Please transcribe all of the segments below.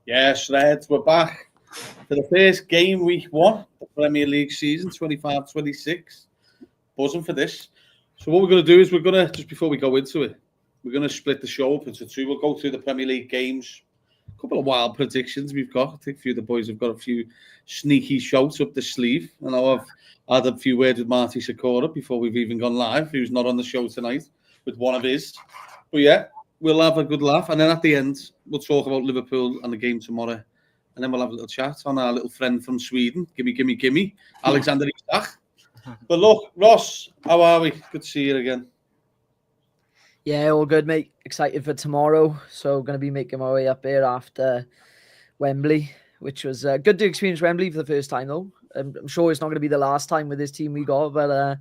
Yeah, Shreds, we're back for the first game week one, the Premier League season, 25-26. Buzzing for this. So what we're going to do is we're going to, just before we go into it, we're going to split the show up into two. We'll go through the Premier League games, a couple of wild predictions we've got. I think a few of the boys have got a few sneaky shouts up the sleeve. I know I've had a few words with Marty Sikora before we've even gone live, who's not on the show tonight, with one of his. But yeah, we'll have a good laugh. And then at the end, we'll talk about Liverpool and the game tomorrow. And then we'll have a little chat on our little friend from Sweden, gimme, Alexander Isak. But look, Ross, how are we? Good to see you again. Yeah, all good, mate. Excited for tomorrow. So going to be making my way up here after Wembley, which was good to experience Wembley for the first time, though. I'm sure it's not going to be the last time with this team we got, but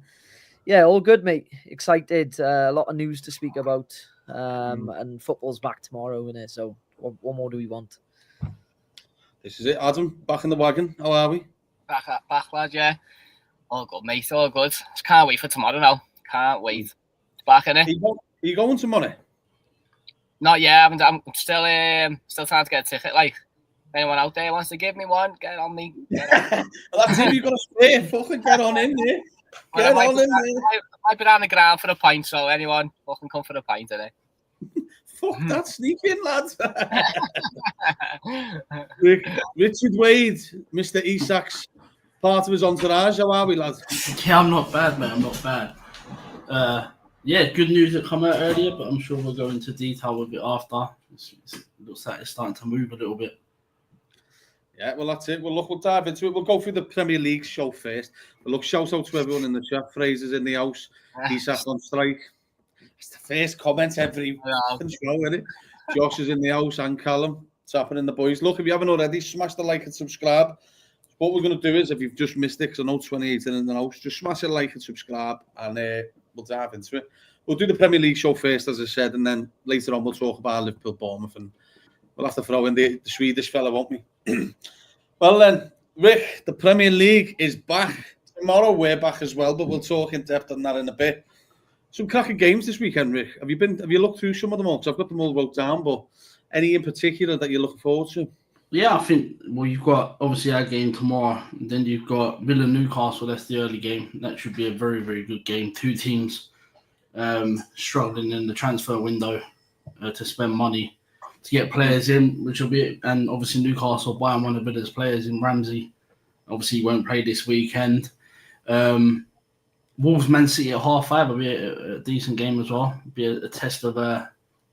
yeah, all good, mate. Excited. A lot of news to speak about, and football's back tomorrow, innit? So what more do we want? This is it. Adam, back in the wagon. How are we? Back, lad, yeah. All good, mate. All good. Just can't wait for tomorrow now. Can't wait. It's back, innit? Are you going tomorrow? Not yet. I'm still trying to get a ticket. Like, if anyone out there wants to give me one, get on me. Well, that's it. You've got to spare. Fucking get on in there. Get on in there. I've been on the ground for a pint, so anyone fucking come for a pint, innit? Fuck that sneaking, lads. Richard Wade, Mr. Isak's part of his entourage. How are we, lads? Yeah, I'm not bad, mate. I'm not bad. Yeah, good news that come out earlier, but I'm sure we'll go into detail with it after. It looks like it's starting to move a little bit. Yeah, well, that's it. We'll dive into it. We'll go through the Premier League show first. But look, shout out to everyone in the chat. Fraser's in the house. Isak on strike. It's the first comment every show, isn't it? Josh is in the house and Callum. It's happening, the boys. Look, if you haven't already, smash the like and subscribe. What we're going to do is, if you've just missed it, because I know 28 in the house, just smash a like and subscribe, and we'll dive into it. We'll do the Premier League show first, as I said, and then later on we'll talk about Liverpool, Bournemouth, and we'll have to throw in the Swedish fella, won't we? Well then, Rick, the Premier League is back. Tomorrow we're back as well, but we'll talk in depth on that in a bit. Some cracking games this weekend, Rick. Have you looked through some of them all? Because I've got them all wrote down, but any in particular that you're looking forward to? Yeah, I think, well, you've got obviously our game tomorrow. And then you've got Villa Newcastle. That's the early game. That should be a very, very good game. Two teams struggling in the transfer window to spend money to get players in, which will be, and obviously Newcastle buying one of Villa's players in Ramsey. Obviously, he won't play this weekend. Wolves Man City at 5:30 will be a decent game as well. It'll be a test of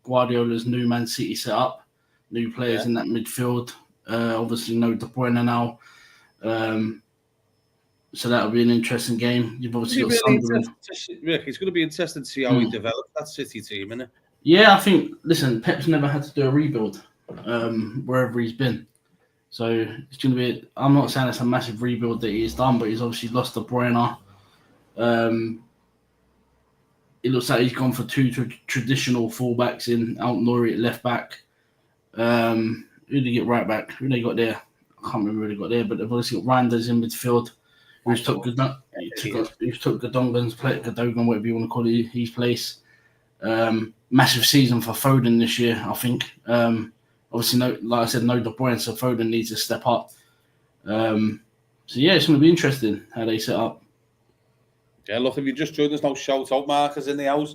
Guardiola's new Man City setup, new players in that midfield. Obviously, no De Bruyne now. So that'll be an interesting game. You've obviously got Sunderland. Rick, it's going to be interesting to see how he develops that City team, isn't it? Yeah, I think, listen, Pep's never had to do a rebuild wherever he's been. So it's going to be, I'm not saying it's a massive rebuild that he's done, but he's obviously lost De Bruyne. It looks like he's gone for two traditional fullbacks in Alt-Nouri at left back. Who did he get right back? Who they got there? I can't remember who they got there, but they've obviously got Randers in midfield. Who's took Gadongan's place, Gadogan, whatever you want to call it, his place. Massive season for Foden this year, I think. Obviously, like I said, no De Bruyne, so Foden needs to step up. So yeah, it's going to be interesting how they set up. Yeah, look, if you just joined us now, shout out Marcus in the house.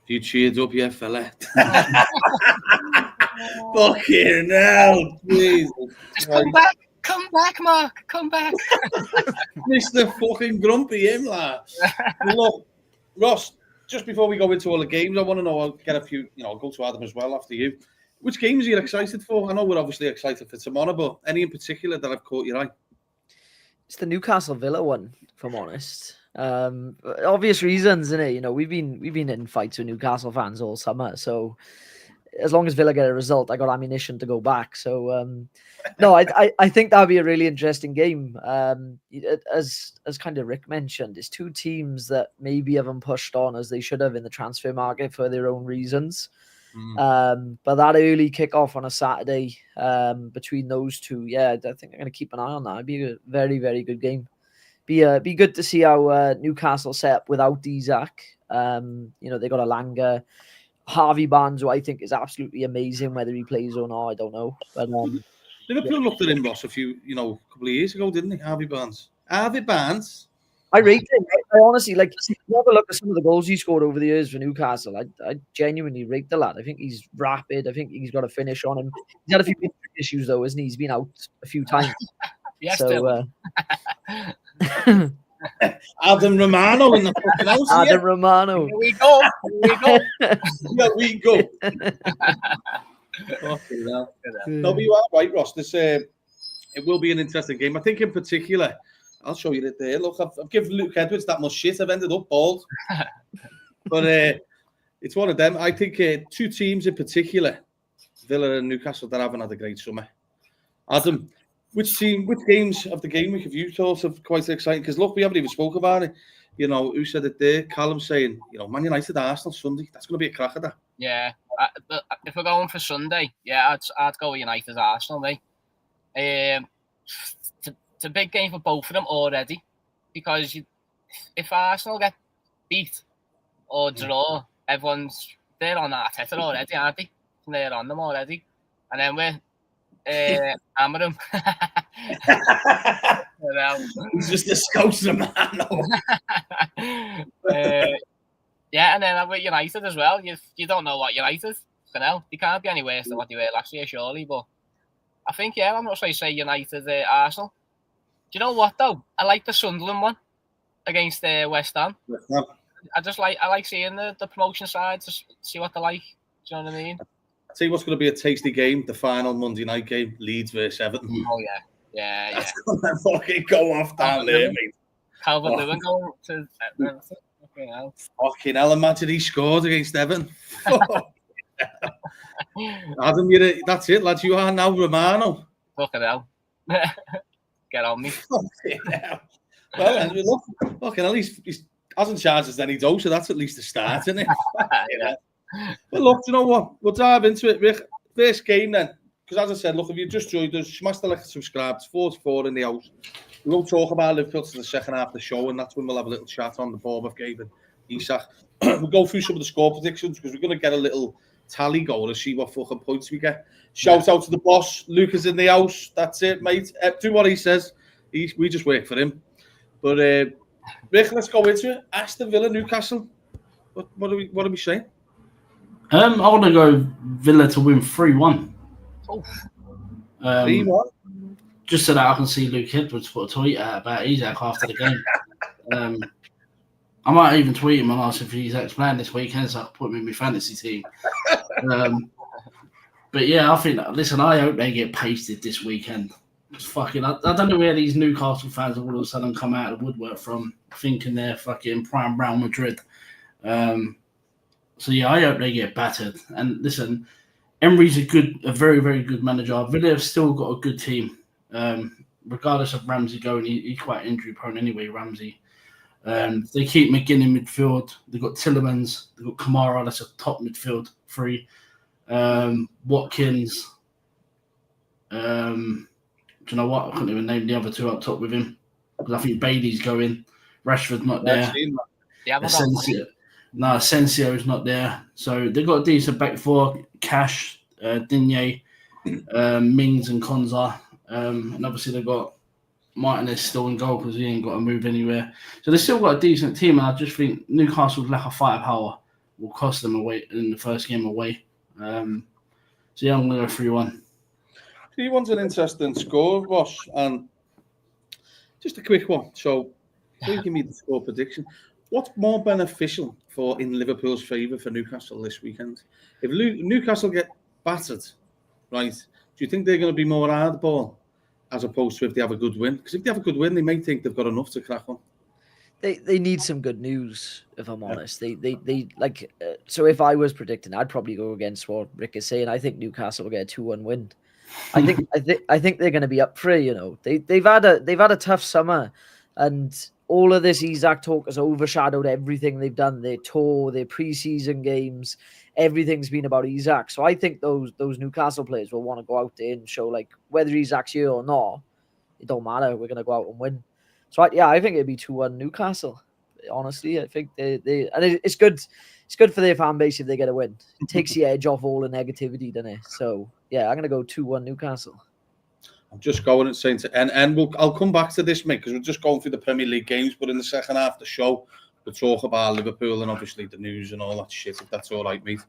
If you cheered up, yeah, fella. Fucking hell, Jesus. Just come back, Mark, come back. Mr. fucking grumpy, him, lad. Look, Ross, just before we go into all the games, I want to know, I'll get a few, I'll go to Adam as well after you. Which games are you excited for? I know we're obviously excited for tomorrow, but any in particular that have caught your eye? It's the Newcastle Villa one, if I'm honest. Obvious reasons, innit? We've been in fights with Newcastle fans all summer, so as long as Villa get a result, I got ammunition to go back. So no, I think that'll be a really interesting game. As kind of Rick mentioned, it's two teams that maybe haven't pushed on as they should have in the transfer market for their own reasons. But that early kickoff on a Saturday between those two, yeah, I think I'm going to keep an eye on that. It'd be a very, very good game. Be good to see how Newcastle set up without Isak. They got Alanga. Harvey Barnes, who I think is absolutely amazing, whether he plays or not, I don't know. But Liverpool looked at him, Ross, a couple of years ago, didn't they? Harvey Barnes. I rate him. I honestly, like, you have a look at some of the goals he scored over the years for Newcastle. I genuinely rate the lad. I think he's rapid. I think he's got a finish on him. He's had a few issues, though, isn't he? He's been out a few times. Yes, so, Adam Romano in the fucking house. Adam Romano. Here we go. Here we go. Fucking hell. No, but you are right, Ross. This it will be an interesting game. I think in particular, I'll show you it there. Look, I've given Luke Edwards that much shit. I've ended up bald. But it's one of them. I think two teams in particular, Villa and Newcastle, that haven't had a great summer. Adam, which games of the game week have you thought of quite exciting? Because look, we haven't even spoke about it. You know, who said it there? Callum saying, Man United, Arsenal, Sunday. That's going to be a cracker, that. Yeah. If we're going for Sunday, yeah, I'd go with United, Arsenal, mate. It's a big game for both of them already, because if Arsenal get beat or draw, they're on Arteta already, aren't they? They're on them already, and then we're hammer them. He's just a scouser, man. Yeah, and then with United as well. You don't know what United, they can't be any worse than what they were last year, surely. But I think, I'm not sure I say United, Arsenal. Do you know what though? I like the Sunderland one against West Ham. I like seeing the promotion side to see what they're like. Do you know what I mean? I'll tell you what's going to be a tasty game, the final Monday night game, Leeds versus Everton. Oh, yeah. That's going to fucking go off down there, mate. Calvert Lewin going to Everton. Fucking hell, imagine he scored against Everton. Adam, that's it, lads. You are now Romano. Fucking hell. Get on me. Fucking hell. Well, fucking hell, he hasn't charged us any dough, so that's at least a start, isn't it? Yeah. Well, look, you know what? We'll dive into it, Rick. First game then, because as I said, look, if you just joined us, smash the like and subscribe. It's 4-4 in the house. We'll talk about Liverpool to the second half of the show, and that's when we'll have a little chat on the Bournemouth game and Isak. We'll go through some of the score predictions because we're going to get a little tally goal to see what fucking points we get. Shout out to the boss. Luke is in the house. That's it, mate. Do what he says. We just work for him. But Rick, let's go into it. Aston Villa, Newcastle. What are we saying? I want to go Villa to win 3-1. 3-1. Just so that I can see Luke Edwards put a tweet out about Isak after the game. I might even tweet him and ask if Isak's playing this weekend, so I can put him in my fantasy team. But yeah, I think. Listen, I hope they get pasted this weekend. It's fucking. I don't know where these Newcastle fans all of a sudden come out of the woodwork from, thinking they're fucking prime Real Madrid. So yeah, I hope they get battered. And listen, Emery's a very, very good manager. Villa have still got a good team. Regardless of Ramsey going, he's quite injury prone anyway, Ramsey. They keep McGinn in midfield. They've got Tillemans. They've got Kamara. That's a top midfield three. Watkins. Do you know what? I couldn't even name the other two up top with him. Because I think Bailey's going. Rashford's not there. Asensio's not there. So they've got a decent back four. Cash, Digne, Mings and Konza. And obviously they've got Martinez still in goal because he ain't got to move anywhere. So they've still got a decent team. And I just think Newcastle's lack of firepower will cost them away in the first game away. So yeah, I'm going to go 3-1. 3-1's an interesting score, Ross. And just a quick one. So, give me the score prediction. What's more beneficial in Liverpool's favour for Newcastle this weekend? If Newcastle get battered, right, do you think they're going to be more hardball as opposed to if they have a good win? Because if they have a good win, they may think they've got enough to crack on. They need some good news, if I'm honest. They like so if I was predicting, I'd probably go against what Rick is saying. I think Newcastle will get a 2-1 win. I think they're going to be up for it. You know, they've had a tough summer, and all of this Isak talk has overshadowed everything they've done. Their tour, their preseason games, everything's been about Isak. So I think those Newcastle players will want to go out there and show, like, whether Isak's here or not, it don't matter. We're going to go out and win. So I think it'd be 2-1 Newcastle. Honestly, I think they and it's good. It's good for their fan base if they get a win. It takes the edge off all the negativity, doesn't it? So yeah, I'm gonna go 2-1 Newcastle. I'm just going and saying I'll come back to this, mate, because we're just going through the Premier League games. But in the second half of the show, we'll talk about Liverpool and obviously the news and all that shit. If that's all right, mate.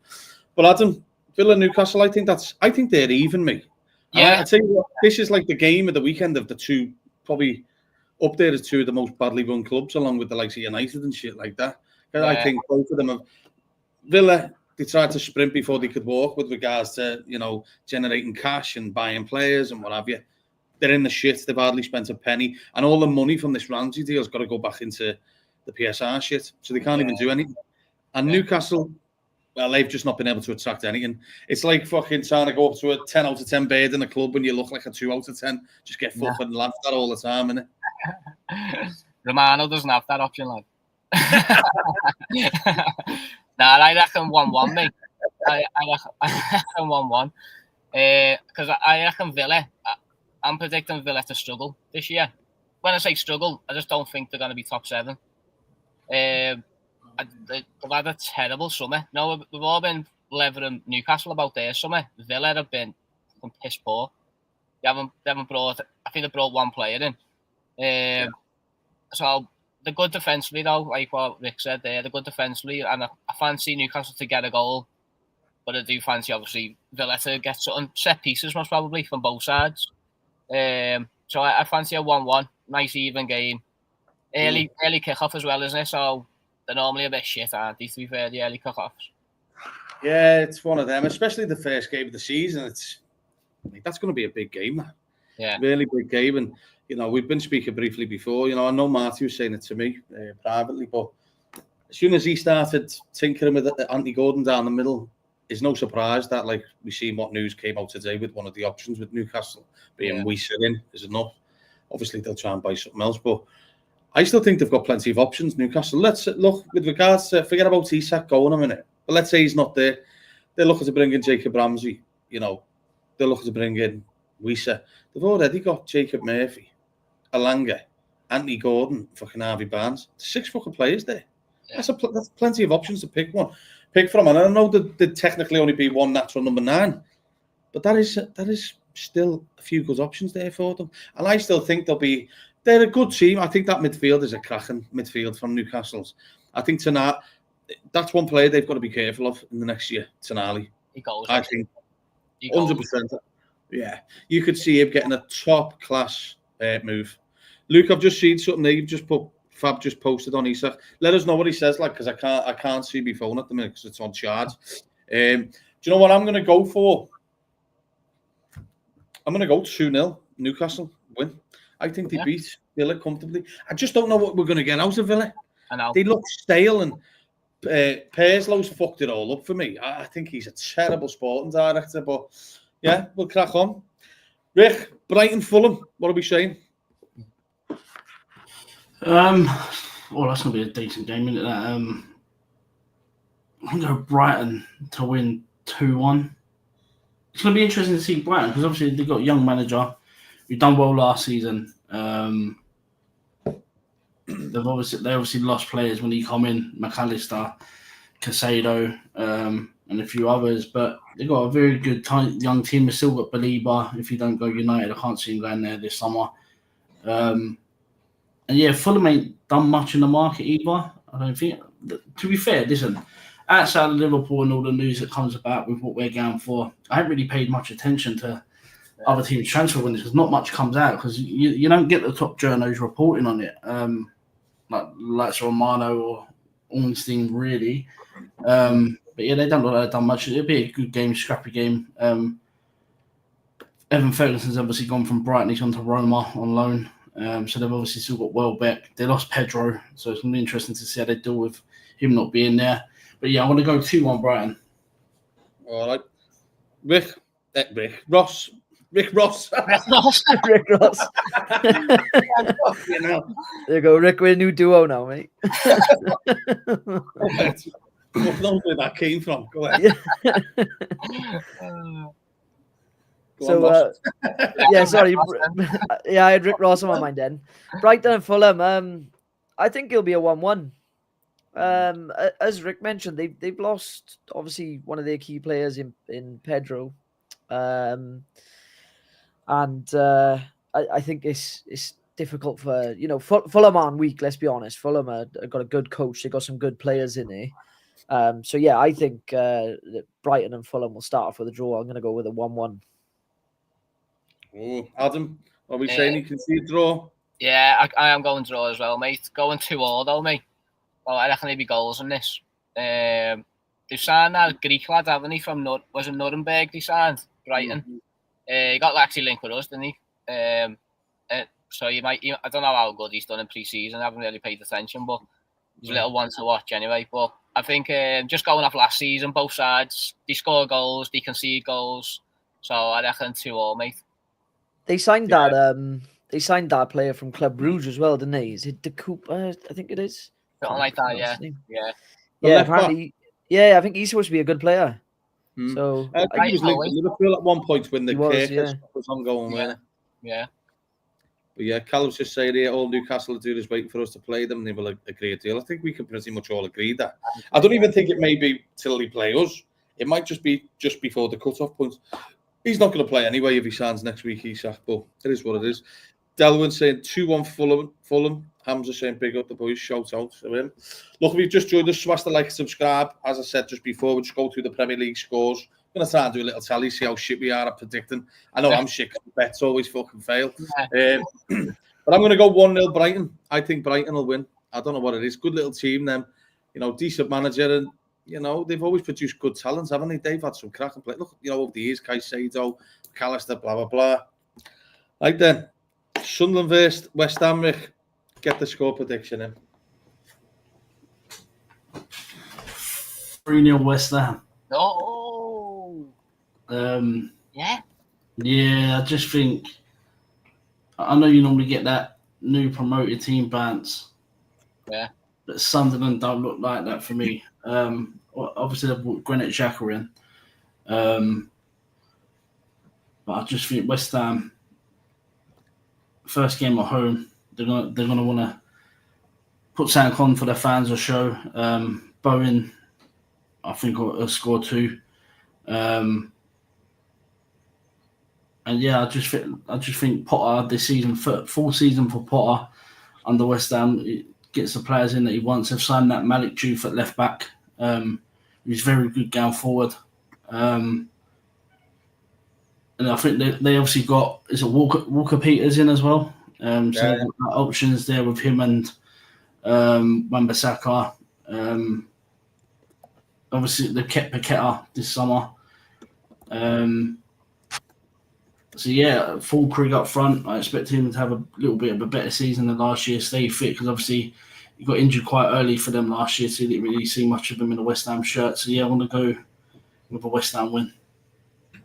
But Adam, Villa Newcastle, I think they're even, mate. Yeah. I tell you what, this is like the game of the weekend of the two, probably up there as two of the most badly run clubs, along with the likes of United and shit like that. Yeah. I think both of them have. Villa, they tried to sprint before they could walk with regards to, generating cash and buying players and what have you. They're in the shit. They've hardly spent a penny. And all the money from this Ramsey deal has got to go back into the PSR shit. So they can't even do anything. And Newcastle, well, they've just not been able to attract anything. It's like fucking trying to go up to a 10 out of 10 bird in a club when you look like a 2 out of 10. Just get fucking laughed at all the time, innit? Romano doesn't have that option, like. Nah, I reckon 1-1, mate. I reckon 1-1. Because I reckon Villa, I'm predicting Villa to struggle this year. When I say struggle, I just don't think they're going to be top 7. They've had a terrible summer. No, we've all been levering Newcastle about their summer. Villa have been piss poor. They haven't brought. I think they brought one player in. So they're good defensively, though, like what Rick said there. They're good defensively, and I fancy Newcastle to get a goal. But I do fancy, obviously, Villa to get something. Set pieces, most probably, from both sides. So I fancy a 1-1. Nice, even game. Early kick-off as well, isn't it? So they're normally a bit shit, aren't they, to be fair, the early kick-offs? Yeah, it's one of them, especially the first game of the season. That's going to be a big game, that. Yeah. Really big game. And, we've been speaking briefly before. I know Marty was saying it to me privately, but as soon as he started tinkering with Anthony Gordon down the middle, it's no surprise that, like, we seen what news came out today with one of the options with Newcastle being Isak in is enough. Obviously, they'll try and buy something else, but I still think they've got plenty of options, Newcastle. Let's look, with regards to, forget about Isak going a minute, but let's say he's not there. They're looking to bring in Jacob Ramsey, they're looking to bring in Isak. They've already got Jacob Murphy, Alanga, Anthony Gordon, fucking Harvey Barnes. 6 fucking players there. Yeah. That's plenty of options to pick from. And I know that there'd technically only be one natural number 9, but that is still a few good options there for them. And I still think they're a good team. I think that midfield is a cracking midfield from Newcastle's. I think tonight, that's one player they've got to be careful of in the next year, Tonali. I think 100%. Yeah, you could see him getting a top-class move. Luke, I've just seen something there. You've just put, Fab just posted on Isak. Let us know what he says, like, because I can't see my phone at the minute because it's on charge. Do you know what I'm going to go for? I'm going to go 2-0 Newcastle win. I think they beat Villa comfortably. I just don't know what we're going to get out of Villa. I know. They look stale, and Perslow's fucked it all up for me. I think he's a terrible sporting director, but yeah, we'll crack on. Rick, Brighton, Fulham, what are we saying? Well, that's going to be a decent game, isn't it? I'm going to go Brighton to win 2-1. It's going to be interesting to see Brighton because obviously they've got a young manager who done well last season. They obviously lost players when he come in, McAllister, Casado, and a few others, but they've got a very good young team. They've still got Belieber. If you don't go United, I can't see him going there this summer. And yeah, Fulham ain't done much in the market either. I don't think. To be fair, listen, outside of Liverpool and all the news that comes about with what we're going for, I haven't really paid much attention to other teams' transfer windows because not much comes out because you don't get the top journos reporting on it, like Romano or Ornstein, really. But yeah, they don't look like they've done much. It'll be a good game, scrappy game. Evan Ferguson's obviously gone from Brighton. He's gone to Roma on loan. So they've obviously still got Welbeck. They lost Pedro, so it's going to be interesting to see how they deal with him not being there. But yeah, I want to go 2-1 Brighton. All right. Rick Ross. Rick Ross. There you go, Rick. We're a new duo now, mate. What knows where that came from? Go ahead. Sorry. Yeah, I had Rick Ross on my mind then. Brighton and Fulham. I think it'll be a 1-1. As Rick mentioned, they've lost obviously one of their key players in Pedro, and I think it's difficult for Fulham aren't weak. Let's be honest, Fulham have got a good coach. They got some good players in there. So yeah, I think that Brighton and Fulham will start off with a draw. I'm going to go with a 1-1. Oh, Adam, are we saying you can see a draw? Yeah, I am going draw as well, mate. Going 2-2 though, mate. Well, I reckon there'll be goals in this. They signed that Greek lad, haven't he, from Nuremberg? They signed Brighton. He got actually linked with us, didn't he? So I don't know how good he's done in pre-season. I haven't really paid attention, but he's a little one to watch anyway. But I think just going off last season, both sides, they score goals, they concede goals. So I reckon 2-2, mate. They signed that player from Club Brugge as well, didn't they? Is it De Cooper? I think it is. Something like that, yeah. Yeah, apparently. Yeah, I think he's supposed to be a good player. So I think he was linked to Liverpool at one point when the Kirk was ongoing. Yeah. But yeah, Callum's just saying here, all Newcastle do is waiting for us to play them. They will agree a deal. I think we can pretty much all agree that. I don't even think it may be till they play us. It might just be just before the cut-off point. He's not going to play anyway if he signs next week, Isak, but it is what it is. Delwyn saying 2-1 Fulham. Hamza saying big up the boys, shout out to him. Look, if you've just joined us, smash the like and subscribe. As I said just before, we'll just go through the Premier League scores. I'm going to try and do a little tally, see how shit we are at predicting. I know I'm shit because bets always fucking fail. But I'm going to go 1-0 Brighton. I think Brighton will win. I don't know what it is. Good little team, them. Decent manager, and, they've always produced good talents, haven't they? They've had some cracking play. Look, over the years, Caicedo, McAllister, blah, blah, blah. Right then, Sunderland versus West Ham, Rick. Get the score prediction in. 3-0 West Ham. Oh. Yeah. Yeah, I just think. I know you normally get that new promoted team bounce. Yeah. But Sunderland don't look like that for me. Obviously they've brought Granit Xhaka in. But I just think West Ham, first game at home, they're gonna want to put something on for their fans or show. Bowen, I think, will score 2. And yeah, I just think Potter this season, full season for Potter under West Ham, it gets the players in that he wants. They've signed that Malik Diouf at left back. He's very good going forward. And I think they obviously got Walker Peters in as well. So they've got options there with him and Wan-Bissaka. Obviously they kept Paqueta this summer. So yeah, full Krug up front. I expect him to have a little bit of a better season than last year. Stay fit because obviously he got injured quite early for them last year, so you didn't really see much of him in a West Ham shirt. So yeah, I want to go with a West Ham win.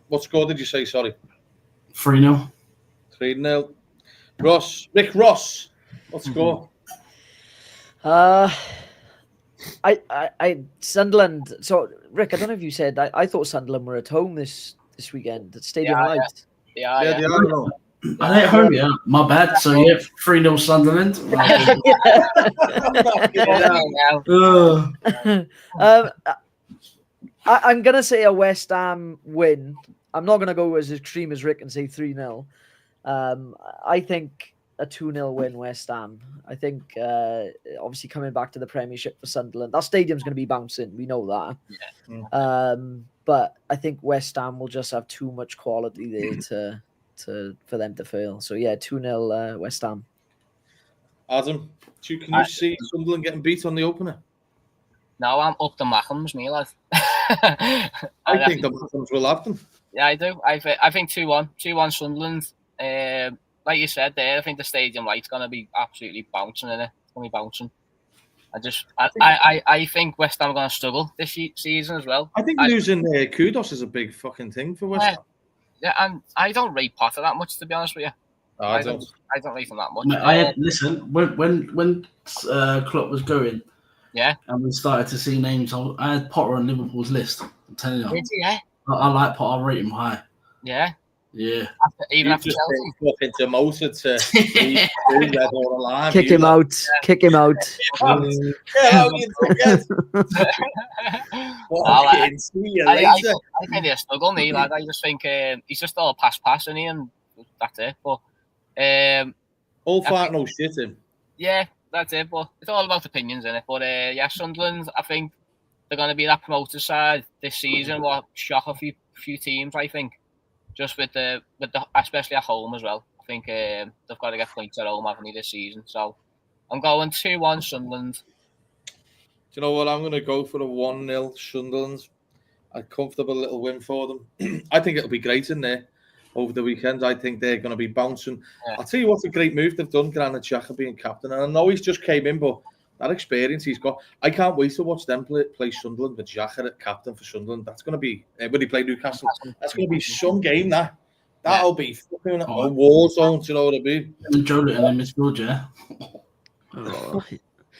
What score did you say? Sorry, 3-0. 3-0. Rick Ross. What score? Sunderland. So Rick, I don't know if you said I thought Sunderland were at home this weekend at Stadium Light. Yeah, they are. Are they at home? Yeah, my bad. So yeah, 3-0 Sunderland. I'm gonna say a West Ham win. I'm not gonna go as extreme as Rick and say 3-0. I think a 2-0 win West Ham. I think obviously coming back to the Premiership for Sunderland, that stadium's going to be bouncing. We know that. Yeah. But I think West Ham will just have too much quality there for them to fail. So yeah, 2-0 West Ham. Adam, can you see Sunderland getting beat on the opener? No, I'm up the Mackhams, me lad. I think the Mackhams will have them. Yeah, I do. I think 2-1. 2-1 Sunderland. Like you said there, I think the Stadium Light's going to be absolutely bouncing in it. It's going to be bouncing. I think West Ham are going to struggle this season as well. I think losing Kudos is a big fucking thing for West Ham. Yeah, and I don't rate Potter that much, to be honest with you. I don't rate him that much. Listen, when Klopp was going, and we started to see names, I had Potter on Liverpool's list. I'm telling you. Yeah. I like Potter, I rate him high. Yeah. Yeah. Even after Chelsea. Up into motor to leave Red or alive. Kick him out. Kick him out. Get out, you dickhead. I See you I later. think he's struggle, me. Like, I just think he's just all pass, isn't he? And that's it. But All fart, no shit him. yeah, that's it. But it's all about opinions, isn't it? But yeah, Sunderland, I think they're going to be that promoter side this season. What shock a few teams, I think. Just with the especially at home as well. I think they've got to get points at home, haven't they, this season? So I'm going 2-1 Sunderland. Do you know what? I'm going to go for a 1-0 Sunderland. A comfortable little win for them. I think it'll be great in there over the weekend. I think they're going to be bouncing. Yeah. I'll tell you what, a great move they've done, Granit Xhaka being captain. And I know he's just came in, but that experience he's got, I can't wait to watch them play Sunderland with Xhaka at captain for Sunderland. That's going to be, when he play Newcastle, that's going to be some game, that'll be fucking a war zone, do you know what I mean? And Joe Little in midfield, yeah.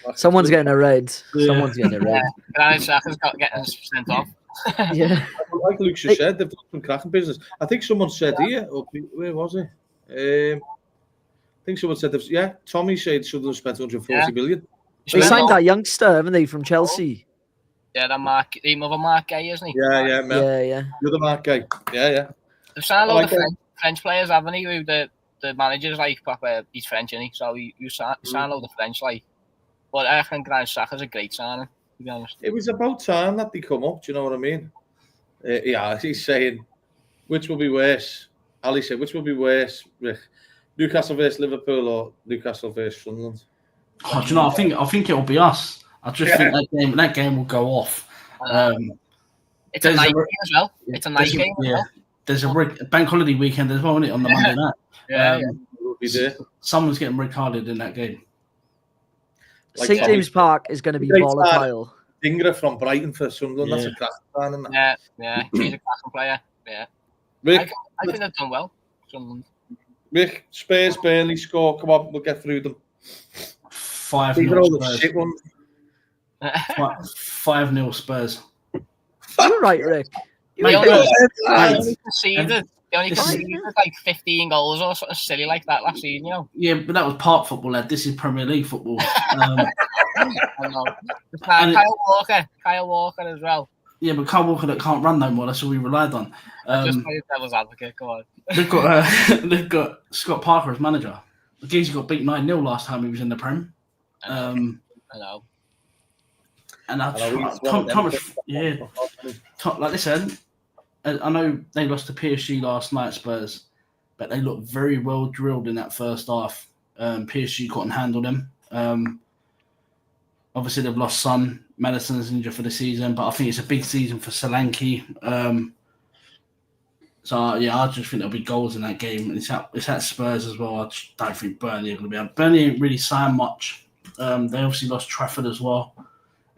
Oh, someone's getting a red. Yeah. Someone's getting a red. Granit Xhaka's getting sent off. Yeah. Like Luke said, they've done some cracking business. I think someone said here, where was it? I think someone said, Tommy said Sunderland spent 140 million. They signed that youngster, haven't they, from Chelsea? Yeah, the Mark Gay, isn't he? Yeah. Yeah. You're the Mark guy. Yeah. They've signed a lot of French players, haven't he? Who the manager's like proper, he's French, isn't he? So you sign a lot of French, like. But I reckon Granit Xhaka's a great signing, to be honest. It was about time that they come up, do you know what I mean? Yeah, he's saying, which will be worse? Ali said, which will be worse, Rick? Newcastle versus Liverpool or Newcastle versus Sunderland? Oh, do you know? I think it'll be us. I just think that game will go off. It's a night game as well. It's a night game. Yeah, there's a bank holiday weekend as well, isn't it, on the Monday night? Yeah. Be there. Someone's getting red carded in that game. Like St James Park is going to be volatile. Dinger from Brighton for Sunderland. That's a crack fan, isn't it? Yeah. He's a cracking player. Yeah. Rick, I think they've done well. Sunderland. Rick, Spurs, Burnley score. Come on, we'll get through them. 5-0 These are all the Spurs. shit ones. 5-0 Spurs. You're right, Rick. They You're right. only conceded like 15 goals or something silly like that last season, you know. Yeah, but that was park football, lad. This is Premier League football. I know. Kyle Walker as well. Yeah, but Kyle Walker that can't run no more. That's all we relied on. Just play devil's advocate. Go on. They've got Scott Parker as manager. The Geezy got beat 9-0 last time he was in the Prem. I know. And Thomas, like I said, I know they lost to PSG last night, Spurs, but they looked very well drilled in that first half. PSG couldn't handle them. Obviously, they've lost Son. Madison's injured for the season, but I think it's a big season for Solanke. I just think there'll be goals in that game. It's at Spurs as well. I just don't think Burnley are going to be able. Burnley ain't really signed much. They obviously lost Trafford as well.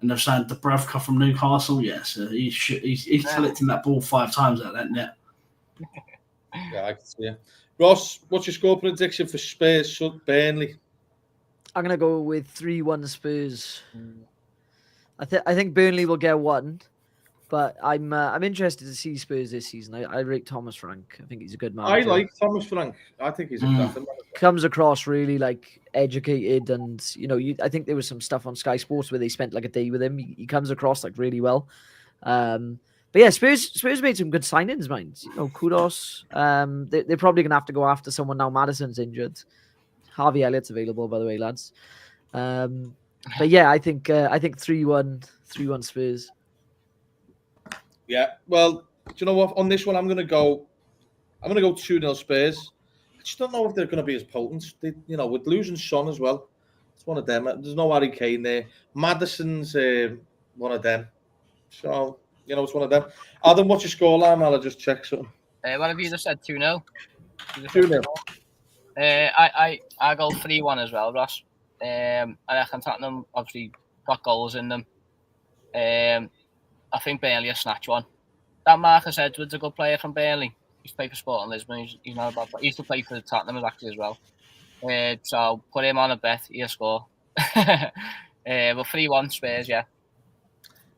And they've signed Dubravka from Newcastle. Yes, he's collecting that ball 5 times out of that net. Yeah, I can see it. Ross, what's your score prediction for Spurs Burnley? I'm going to go with 3-1 Spurs. I think Burnley will get 1, but I'm interested to see Spurs this season. I rate Thomas Frank. I think he's a good man. I like Thomas Frank. I think he's a cracking man. Comes across really like educated, and I think there was some stuff on Sky Sports where they spent like a day with him. He comes across like really well. But yeah, Spurs made some good signings, mind. Kudos. They're probably gonna have to go after someone now. Madison's injured. Harvey Elliott's available, by the way, lads. But yeah, I think 3-1 Spurs. Yeah. Well, do you know what? On this one, I'm gonna go 2-0 Spurs. I just don't know if they're going to be as potent. With losing Son as well, it's one of them. There's no Harry Kane there. Madison's one of them. So, it's one of them. Adam, what's your scoreline? I'll just check something. What have you just said? 2-0? 2-0. I go 3-1 as well, Ross. I reckon Tottenham obviously got goals in them. I think Burnley will snatch one. That Marcus Edwards, a good player from Burnley. He's played for Sporting Lisbon. He's not a bad player. He used to play for Tottenham actually as well. So put him on a bet. He'll score. But 3-1 Spurs, yeah.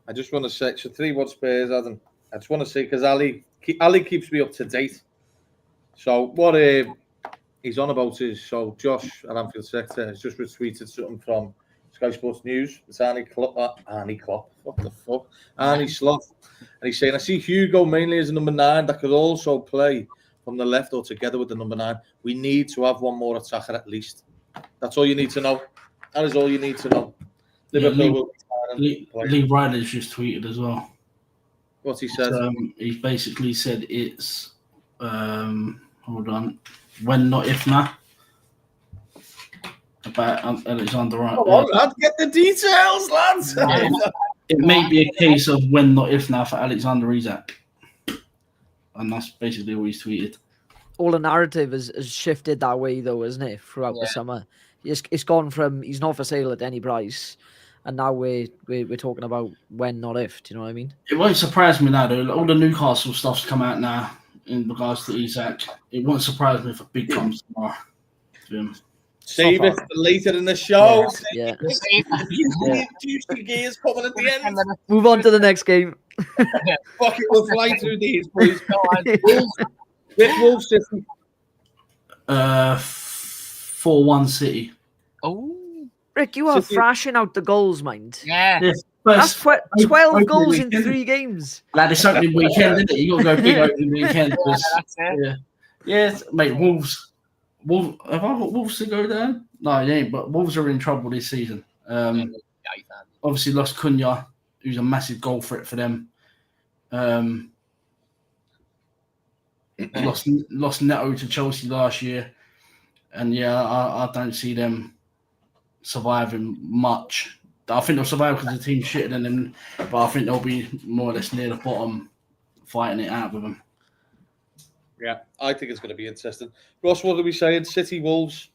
I just want to say, so 3-1 Spurs, Adam. I just want to say, because Ali keeps me up to date. So what he's on about is, so Josh at Anfield Sector has just retweeted something from Sky Sports News. It's Arnie Klopp. What the fuck? Arnie Slot. And he's saying, I see Hugo mainly as a number 9 that could also play from the left or together with the number 9. We need to have one more attacker at least. That's all you need to know. That is all you need to know. Liverpool Lee Riley's just tweeted as well. What's he said? He basically said it's hold on, when not if now. About Alexander. Come on, lad, get the details, lads. Yeah, it may be a case of when not if now for Alexander Isak, and that's basically what he's tweeted. All the narrative has shifted that way, though, isn't it? Throughout the summer, it's gone from he's not for sale at any price, and now we're talking about when, not if. Do you know what I mean? It won't surprise me now, though. All the Newcastle stuff's come out now in regards to Isak. It won't surprise me if a big comes tomorrow. Save it for later in the show. Yeah. Juicy gears coming at the end. Move on to the next game. Fuck it, we'll fly through these, please. Wolves City. 4-1 City. Oh, Rick, you are City. thrashing out the goals, mind. yeah. That's 12 opening goals in weekend. 3 games. Lad, it's opening weekend, isn't it? You got to go big opening weekend. That's it. Yeah, mate. Wolves. Have I got Wolves to go down? No, you ain't. But Wolves are in trouble this season. Obviously lost Cunha, who's a massive goal threat for them. Lost Neto to Chelsea last year, and I don't see them surviving much. I think they'll survive because the team's shitter than them, but I think they'll be more or less near the bottom, fighting it out with them. Yeah, I think it's going to be interesting. Ross, what are we saying? City, Wolves?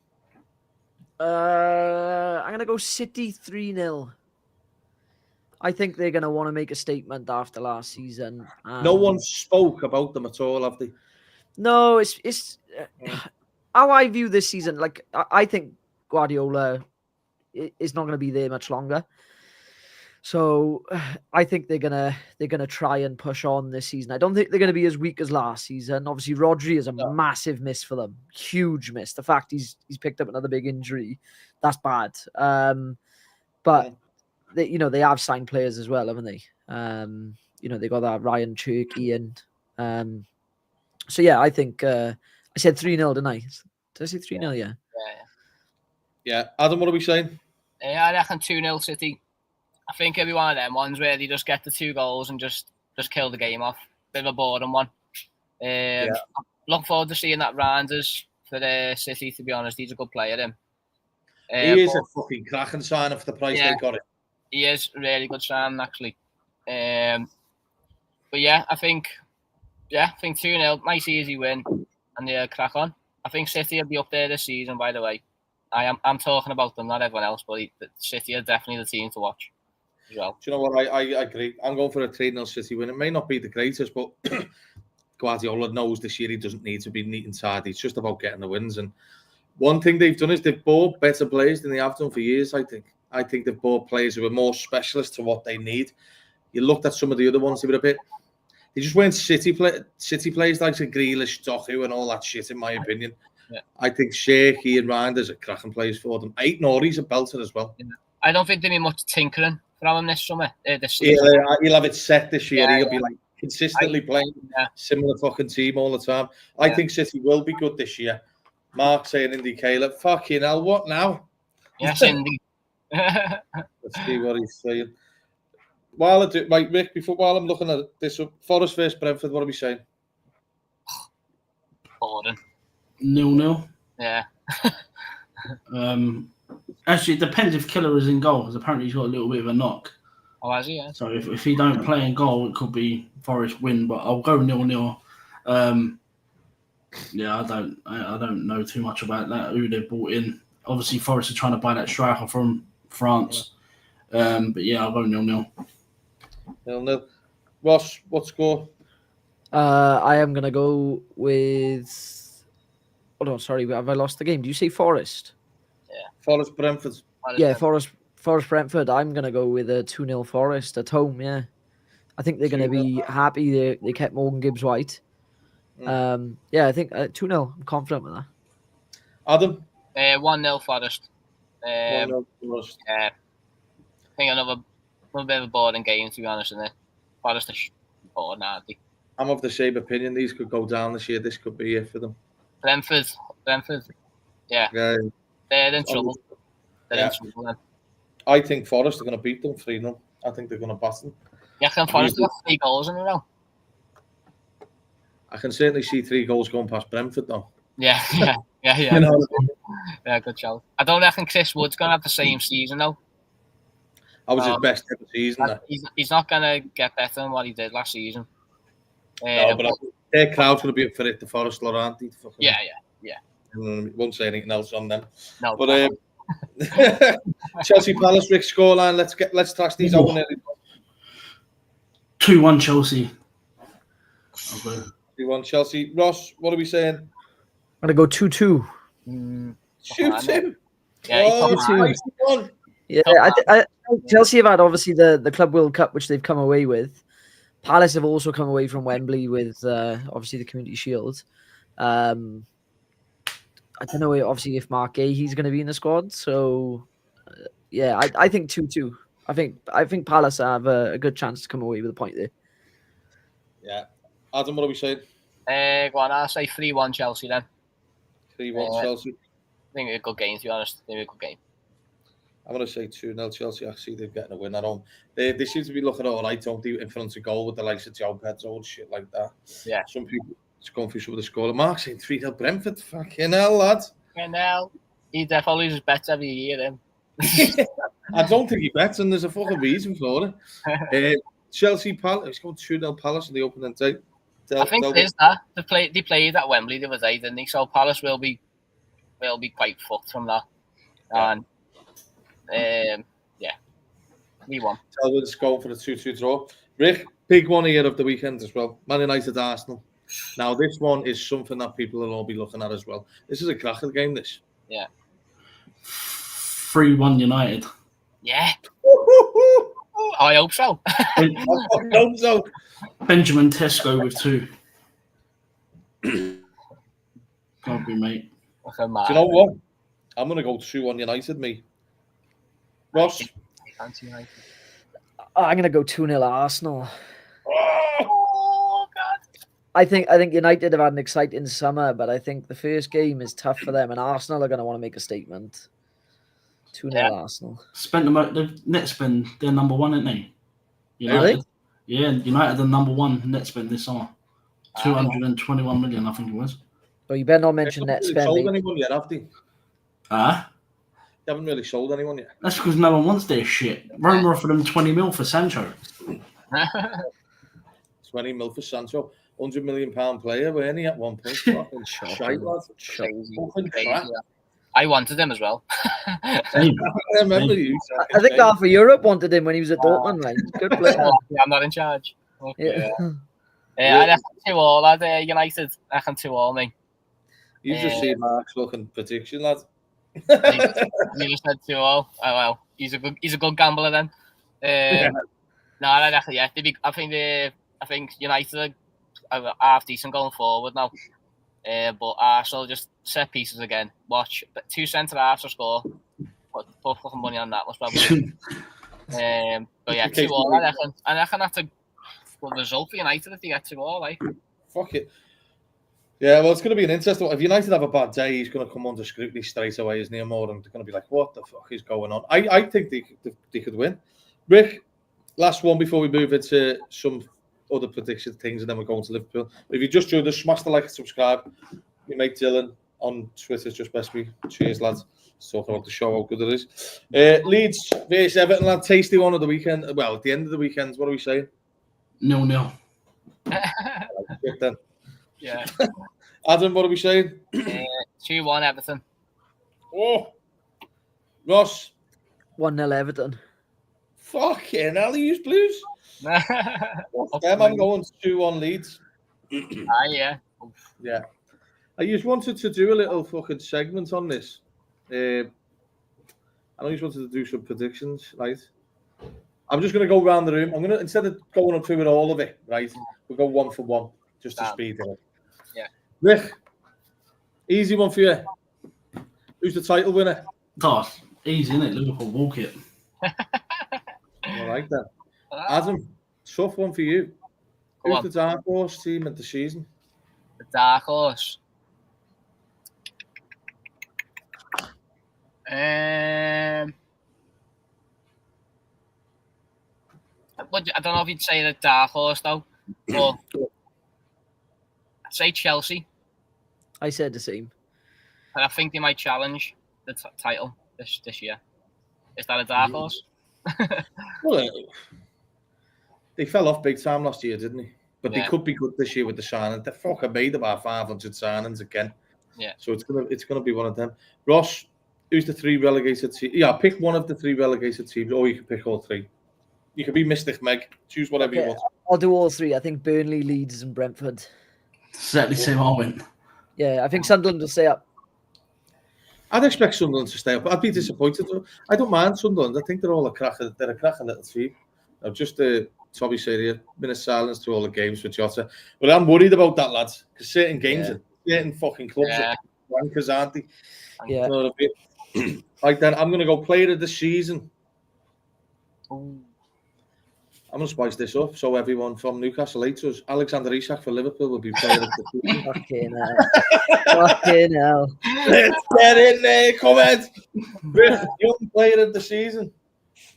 I'm going to go City 3-0. I think they're going to want to make a statement after last season. No one spoke about them at all, have they? No, it's how I view this season. Like, I think Guardiola is not going to be there much longer. So I think they're gonna try and push on this season. I don't think they're gonna be as weak as last season. Obviously, Rodri is a massive miss for them, huge miss. The fact he's picked up another big injury, that's bad. But they have signed players as well, haven't they? They got that Ryan Cherky and so yeah, I think I said 3-0, didn't I? Did I say 3-0? Yeah. Adam, what are we saying? I reckon 2-0 City. I think every one of them ones where they just get the 2 goals and just kill the game off. Bit of a boring one. Look forward to seeing that Randers for the City, to be honest. He's a good player, him. He is a fucking cracking signing for the price they got it. He is really good signing, actually. But yeah, I think 2-0, nice easy win, and they'll crack on. I think City will be up there this season, by the way. I'm talking about them, not everyone else, but City are definitely the team to watch as well. Do you know what? I agree. I'm going for a 3-0 City win. It may not be the greatest, but Guardiola knows this year he doesn't need to be neat and tidy. It's just about getting the wins. And one thing they've done is they've bought better players than they have done for years, I think. I think they've bought players who are more specialist to what they need. You looked at some of the other ones, they were a bit... They just weren't City players like Grealish, Doku and all that shit, in my opinion. Yeah. I think Cherky and Reinders are cracking players for them. Nori's a belter as well. Yeah. I don't think there'll be much tinkering from him this summer. He'll have it set this year. He'll be like consistently playing similar fucking team all the time. I think City will be good this year. Mark saying Indy Caleb, fucking hell, what now? Yes, Indy. Let's see what he's saying. While I'm looking at this, Forest versus Brentford, what are we saying? Boring. 0-0. Yeah. Actually, it depends if Killer is in goal, because apparently he's got a little bit of a knock. Oh, has he? Yeah. So if he don't play in goal, it could be Forest win. But I'll go 0-0. I don't know too much about that. Who they brought in? Obviously, Forest are trying to buy that striker from France. But yeah, I'll go 0-0. 0-0. Ross, what score? I am gonna go with. Hold on, sorry, have I lost the game? Do you say Forest? Yeah. Forest Brentford. Forest Brentford. I'm gonna go with a 2-0 Forest at home. Yeah, I think they're gonna be happy they kept Morgan Gibbs White. Yeah, I think 2-0. I'm confident with that. Adam? 1-0 Forest. 1-0 Forest. Yeah. I think another bit of a boring game, to be honest, isn't it? Forest are boring, aren't they? I'm of the same opinion. These could go down this year. This could be it for them. Brentford. Yeah. They're in trouble. They're in trouble then. I think Forest are going to beat them 3-0. I think they're going to bat them. Yeah, can Forest got 3 goals in a row? I can certainly see 3 goals going past Brentford, though. Yeah. You know? Yeah, good shout. I don't reckon Chris Wood's going to have the same season, though. That was his best ever season. He's not going to get better than what he did last season. No, but their crowd's going to be up for it, the Forest lot, aren't they? Yeah. Won't say anything else on them. No, but Chelsea Palace, Rick, scoreline. Let's trash these out. 2-1 Chelsea. Okay. 2-1 Chelsea. Ross, what are we saying? I'm going to go 2-2. 2-2. Yeah, 2-2. Yeah, I Chelsea have had obviously the Club World Cup, which they've come away with. Palace have also come away from Wembley with obviously the Community Shield. I don't know, obviously, if Mark Gahey's going to be in the squad. So, yeah, I think 2-2. I think Palace have a good chance to come away with a point there. Yeah. Adam, what are we saying? Go on, I'll say 3-1 Chelsea then. 3-1 Chelsea. I think it's a good game, to be honest. I think it's a good game. I'm going to say 2-0 Chelsea. I see they're getting a win at home. They seem to be looking all right, don't they, in front of goal with the likes of Joe Pedro and shit like that. Yeah. Some people it's going for some of the score. Mark saying 3-0 Brentford. Fucking hell, lad. And now he definitely loses bets every year then. I don't think he bets, and there's a fucking reason for it. Chelsea Palace. It's going 2-0 Palace in the opening day. I think it is that. They played at Wembley the other day, didn't they? So Palace will be quite fucked from that. And yeah, 3-1. Selwood's going for the 2-2 draw. Rick, big one here of the weekend as well. Man United Arsenal. Now this one is something that people will all be looking at as well. This is a cracker game. This. Yeah. 3-1 United. Yeah. I hope so. I hope so. Benjamin Tesco with 2. Can't be, mate. Do you know what? I'm going to go 2-1 United, me. Ross? I'm going to go 2-0 Arsenal. Oh, God. I think United have had an exciting summer, but I think the first game is tough for them, and Arsenal are going to want to make a statement. 2-0 Arsenal. They've net spend their number 1, isn't they? United. Really? Yeah, United are number 1 net spend this summer. 221 million, I think it was. Well, you better not mention net They spend. haven't sold anyone yet, have they? They haven't really sold anyone yet. That's because no one wants their shit. Roma offered them 20 mil for Sancho. 20 mil for Sancho. £100 million player, weren't he, at one point? Fucking shite, lad. Fucking crap. I wanted him as well. I remember you. I think half of Europe wanted him when he was at Dortmund. Like, good player. Yeah, I'm not in charge. Okay. Yeah. I reckon 2-all, lad. United, I reckon 2-all, me. You just see Mark's looking prediction, lad. You just said 2-all. Oh well, he's a good gambler then. No, I reckon I think United are half decent going forward now. But Arsenal just set pieces again. Watch 2 centre halves to score. Put fucking money on that. Must probably. But yeah, 2-all. I reckon that's a good result for United if they get 2-all. Like. Fuck it. Yeah, well, it's going to be an interesting one. If United have a bad day, he's going to come under scrutiny straight away, isn't he? More, and they're going to be like, "What the fuck is going on?" I think they could win. Rick, last one before we move into some other prediction things, and then we're going to Liverpool. But if you just joined us, smash the like and subscribe. We make Dylan on Twitter just best me. Cheers, lads. Let's talk about the show, how good it is. Leeds vs Everton, lad. Tasty one of the weekend. Well, at the end of the weekend, what are we saying? 0-0. Then. Yeah. Adam, what are we saying? 2-1 Everton. Oh, Ross. 1-0 Everton. Fucking hell, you use Blues. I'm going 2-1 Leeds. Yeah. Yeah. I just wanted to do a little fucking segment on this. I just wanted to do some predictions, right? I'm just going to go around the room. I'm going to, instead of going up through all of it, right, we'll go one for one, just to speed it up. Rick, easy one for you. Who's the title winner? God, easy, isn't it? Liverpool, walk it. All right then. Adam, tough one for you. Go Who's on. the dark horse team of the season? The dark horse. I don't know if you'd say the dark horse though, but I'd say Chelsea. I said the same. And I think they might challenge the title this year. Is that a dark horse? Well, they fell off big time last year, didn't they? But Yeah. they could be good this year with the signing. They fucking made about 500 signings again. Yeah. So it's gonna be one of them. Ross, who's the 3 relegated teams? Yeah, pick one of the 3 relegated teams, or you can pick all 3. You can be Mystic Meg. Choose whatever you Okay, want. I'll do all 3. I think Burnley, Leeds, and Brentford. Exactly the same I went. Yeah, I think Sunderland will stay up. I'd expect Sunderland to stay up. I'd be disappointed though. I don't mind Sunderland. I think they're all a cracking little team. I've just Toby said here, minute silence to all the games for Jota. But I'm worried about that, lads, because certain games, certain fucking clubs are wankers, aren't they? Yeah. You know what I mean? Right then, I'm going to go player of the season. Ooh. I'm going to spice this up so everyone from Newcastle later us. Alexander Isak for Liverpool will be player of the season. Fucking hell. Fucking hell. Let's get in there, comment. Young player of the season.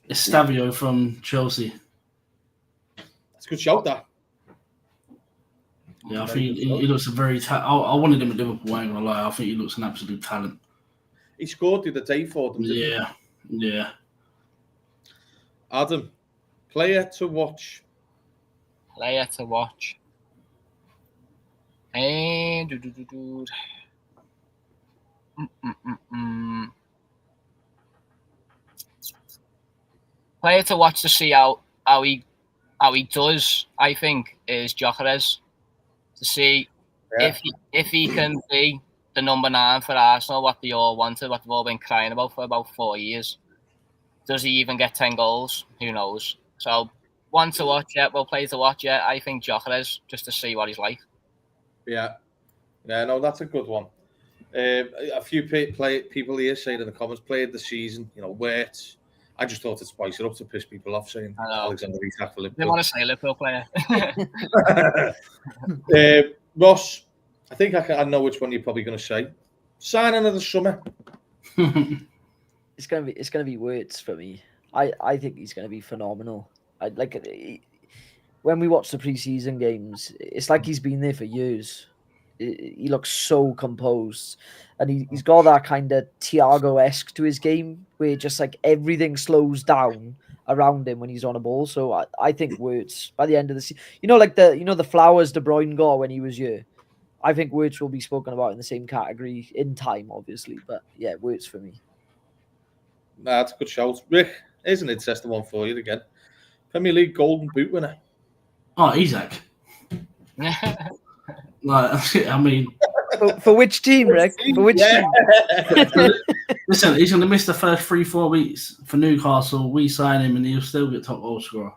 It's Stavio from Chelsea. That's a good shout, that. Yeah, I think he looks a very. I wanted him at Liverpool. I ain't gonna lie. I think he looks an absolute talent. He scored the other day for them. Didn't he? Yeah. Adam, player to watch. Player to watch. And player to watch to see how he does, I think, is Gyökeres. To see if he can be the number 9 for Arsenal, what they all wanted, what they've all been crying about for about 4 years. Does he even get 10 goals? Who knows? So, one to watch, well, player to watch, I think Gyökeres, just to see what he's like. Yeah, no, that's a good one. A few people here saying in the comments, player of the season, where it's. I just thought to spice it up to piss people off, saying Alexander Isak for Liverpool. They want to say Liverpool player. Ross, I think I know which one you're probably going to say. Signing of the summer. It's gonna be Wirtz for me. I think he's gonna be phenomenal. When we watch the preseason games, it's like he's been there for years. He looks so composed, and he's got that kind of Thiago-esque to his game, where just like everything slows down around him when he's on a ball. So I think Wirtz by the end of the season, the flowers De Bruyne got when he was here. I think Wirtz will be spoken about in the same category in time, obviously. But yeah, Wirtz for me. Nah, that's a good shout. Rick, here's an interesting one for you again. Premier League Golden Boot winner. Oh, Isak. I mean, for which team, Rick? For which team? Listen, he's going to miss the first 3-4 weeks for Newcastle. We sign him, and he'll still get top goal scorer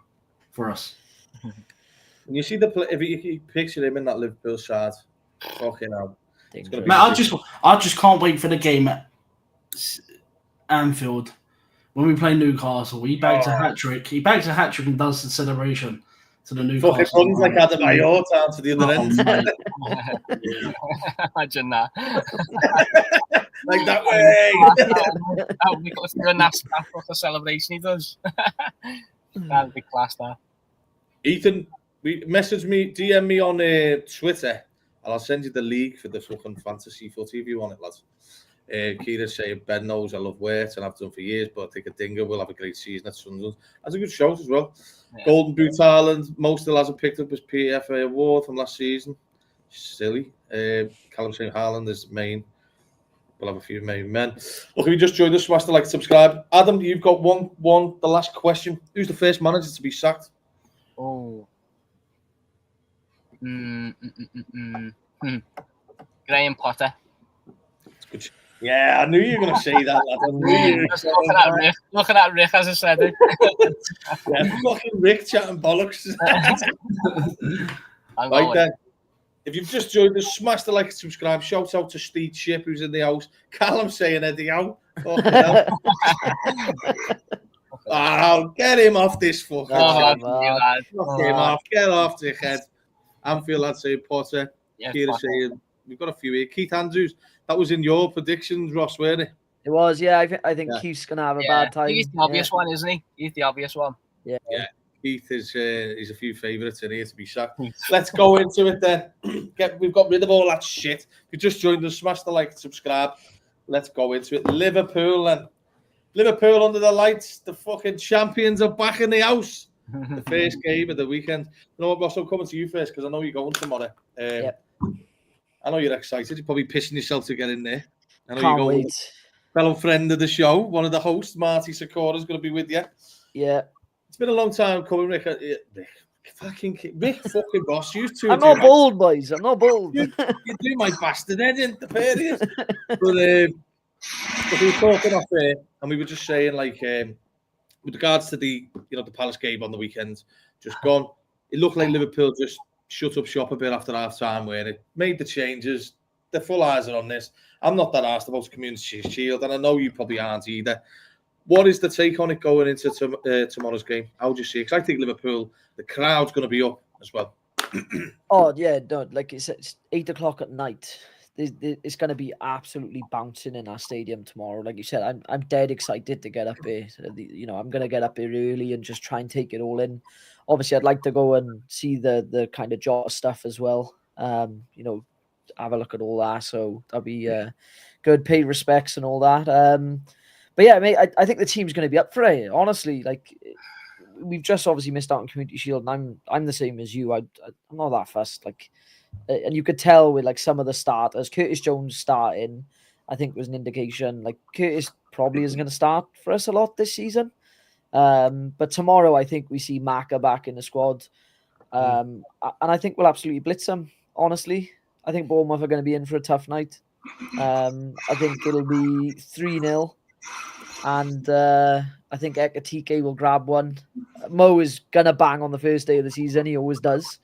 for us. When you see if you picture him in that Liverpool side, fucking hell. Man, I just can't wait for the game at Anfield when we play Newcastle. He bags a hat trick. He bags a hat trick and does the celebration to the Newcastle. Fucking runs like Adebayor down to the other end. Imagine that. Like that way. We got to do a NASCAR for the celebration he does. That'd be class, that. Ethan, message me, DM me on Twitter, and I'll send you the league for the fucking fantasy footy if you want it, lads. Kira saying Ben knows I love Wirtz and I've done for years, but I think a Dinger will have a great season at Sunderland. That's a good shout as well. Yeah. Golden Boot Ireland, most of the lads have picked up his PFA award from last season. Silly. Callum saying Haaland is main. We'll have a few main men. Look, if you just joined us, smash the like, subscribe. Adam, you've got one. The last question: who's the first manager to be sacked? Oh. Graham Potter. That's good. Yeah, I knew you were going to say that, lad. Looking at Rick as I said it. Yeah, fucking Rick chatting bollocks. Right then. If you've just joined us, smash the like and subscribe. Shout out to Steve Chip, who's in the house. Callum saying Eddie out. Oh, get him off this fucking Oh, chat. lad. Knock him off. Get off, dickhead. Anfield lad saying Potter. Yeah, Kira fuck saying, we've got a few here. Keith Andrews, that was in your predictions, Ross, weren't it? It was, yeah. I think Yeah. Keith's gonna have a yeah. bad time. He's the obvious one, isn't he? He's the obvious one. Yeah. Keith is he's a few favourites in here to be sacked. Let's go into it then. We've got rid of all that shit. If you just joined us, smash the like and subscribe. Let's go into it. Liverpool under the lights. The fucking champions are back in the house. The first game of the weekend. You know what, Ross? I'm coming to you first because I know you're going tomorrow. I know you're excited. You're probably pissing yourself to get in there. I know Can't you're going wait. with a fellow friend of the show, one of the hosts, Marty Sikora, is going to be with you. Yeah. It's been a long time coming, Rick. Rick fucking Ross. You two. I'm not bold, boys. I'm not bold. You do my bastard head in the period. But we were talking off there, and we were just saying, like, with regards to the Palace game on the weekend, just gone. It looked like Liverpool just shut up shop a bit after half time, where it made the changes. The full eyes are on this. I'm not that asked about the Community Shield, and I know you probably aren't either. What is the take on it going into tomorrow's game? How do you see it? Because I think Liverpool, the crowd's going to be up as well. Oh yeah, no, like it's 8 o'clock at night. It's going to be absolutely bouncing in our stadium tomorrow. Like you said, I'm dead excited to get up here. I'm going to get up here early and just try and take it all in. Obviously, I'd like to go and see the kind of Jota stuff as well. Have a look at all that. So that'll be good. Pay respects and all that. But yeah, mate, I think the team's going to be up for it. Honestly, like we've just obviously missed out on Community Shield, and I'm the same as you. I'm not that fussed. Like, and you could tell with like some of the starters, Curtis Jones starting, I think was an indication. Like Curtis probably isn't going to start for us a lot this season. But tomorrow, I think we see Maka back in the squad, and I think we'll absolutely blitz them. Honestly, I think Bournemouth are going to be in for a tough night. I think it'll be 3-0. And I think Ekatike will grab one. Mo is gonna bang on the first day of the season. He always does.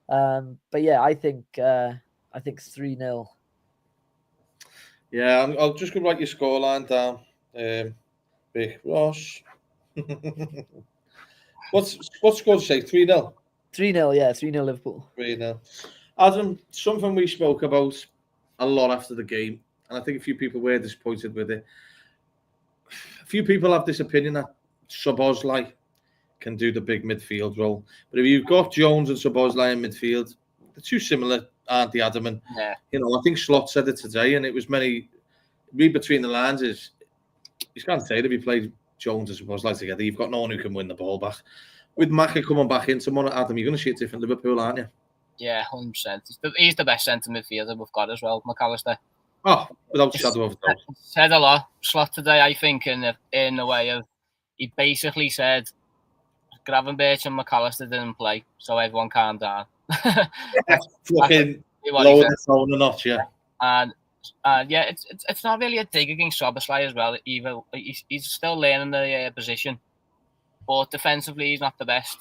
But yeah, I think 3-0. Yeah, I'll just go write your scoreline down. Big Ross. What's score to say? 3-0. 3-0, yeah, 3-0 Liverpool. 3-0. Adam, something we spoke about a lot after the game, and I think a few people were disappointed with it. A few people have this opinion that Szoboszlai can do the big midfield role. But if you've got Jones and Szoboszlai in midfield, they're too similar, aren't they, Adam? And, I think Slot said it today, and it was read between the lines is, you can't say that if you play Jones and Szoboszlai together, you've got no one who can win the ball back. With Maka coming back in tomorrow, Adam, you're going to see a different Liverpool, aren't you? Yeah, 100%. He's the best centre midfielder we've got as well, McAllister. Oh, without a shadow of a doubt. Said a lot, Slot today, I think, in the way of, he basically said, Gravenberch and McAllister didn't play, so everyone calmed down. Fucking lower the tone a notch, yeah. And yeah, it's not really a dig against Szoboszlai as well. Either he's still learning the position, but defensively he's not the best.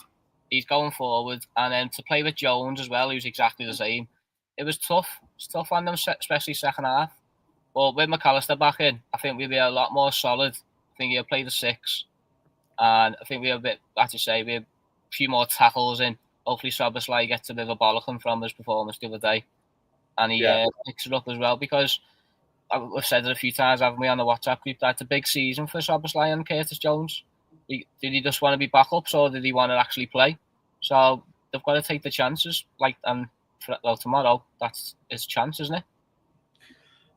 He's going forward, and then to play with Jones as well, who's exactly the same. It was tough. It's tough on them, especially second half. But with McAllister back in, I think we'll be a lot more solid. I think he'll play the 6. And I think we have a bit, as you say, we have a few more tackles in. Hopefully Szoboszlai gets a bit of a bollocking from his performance the other day. And he picks it up as well, because we've said it a few times, haven't we, on the WhatsApp group, that it's a big season for Szoboszlai and Curtis Jones. Did he just want to be backups, or did he want to actually play? So they've got to take the chances. Tomorrow, that's his chance, isn't it?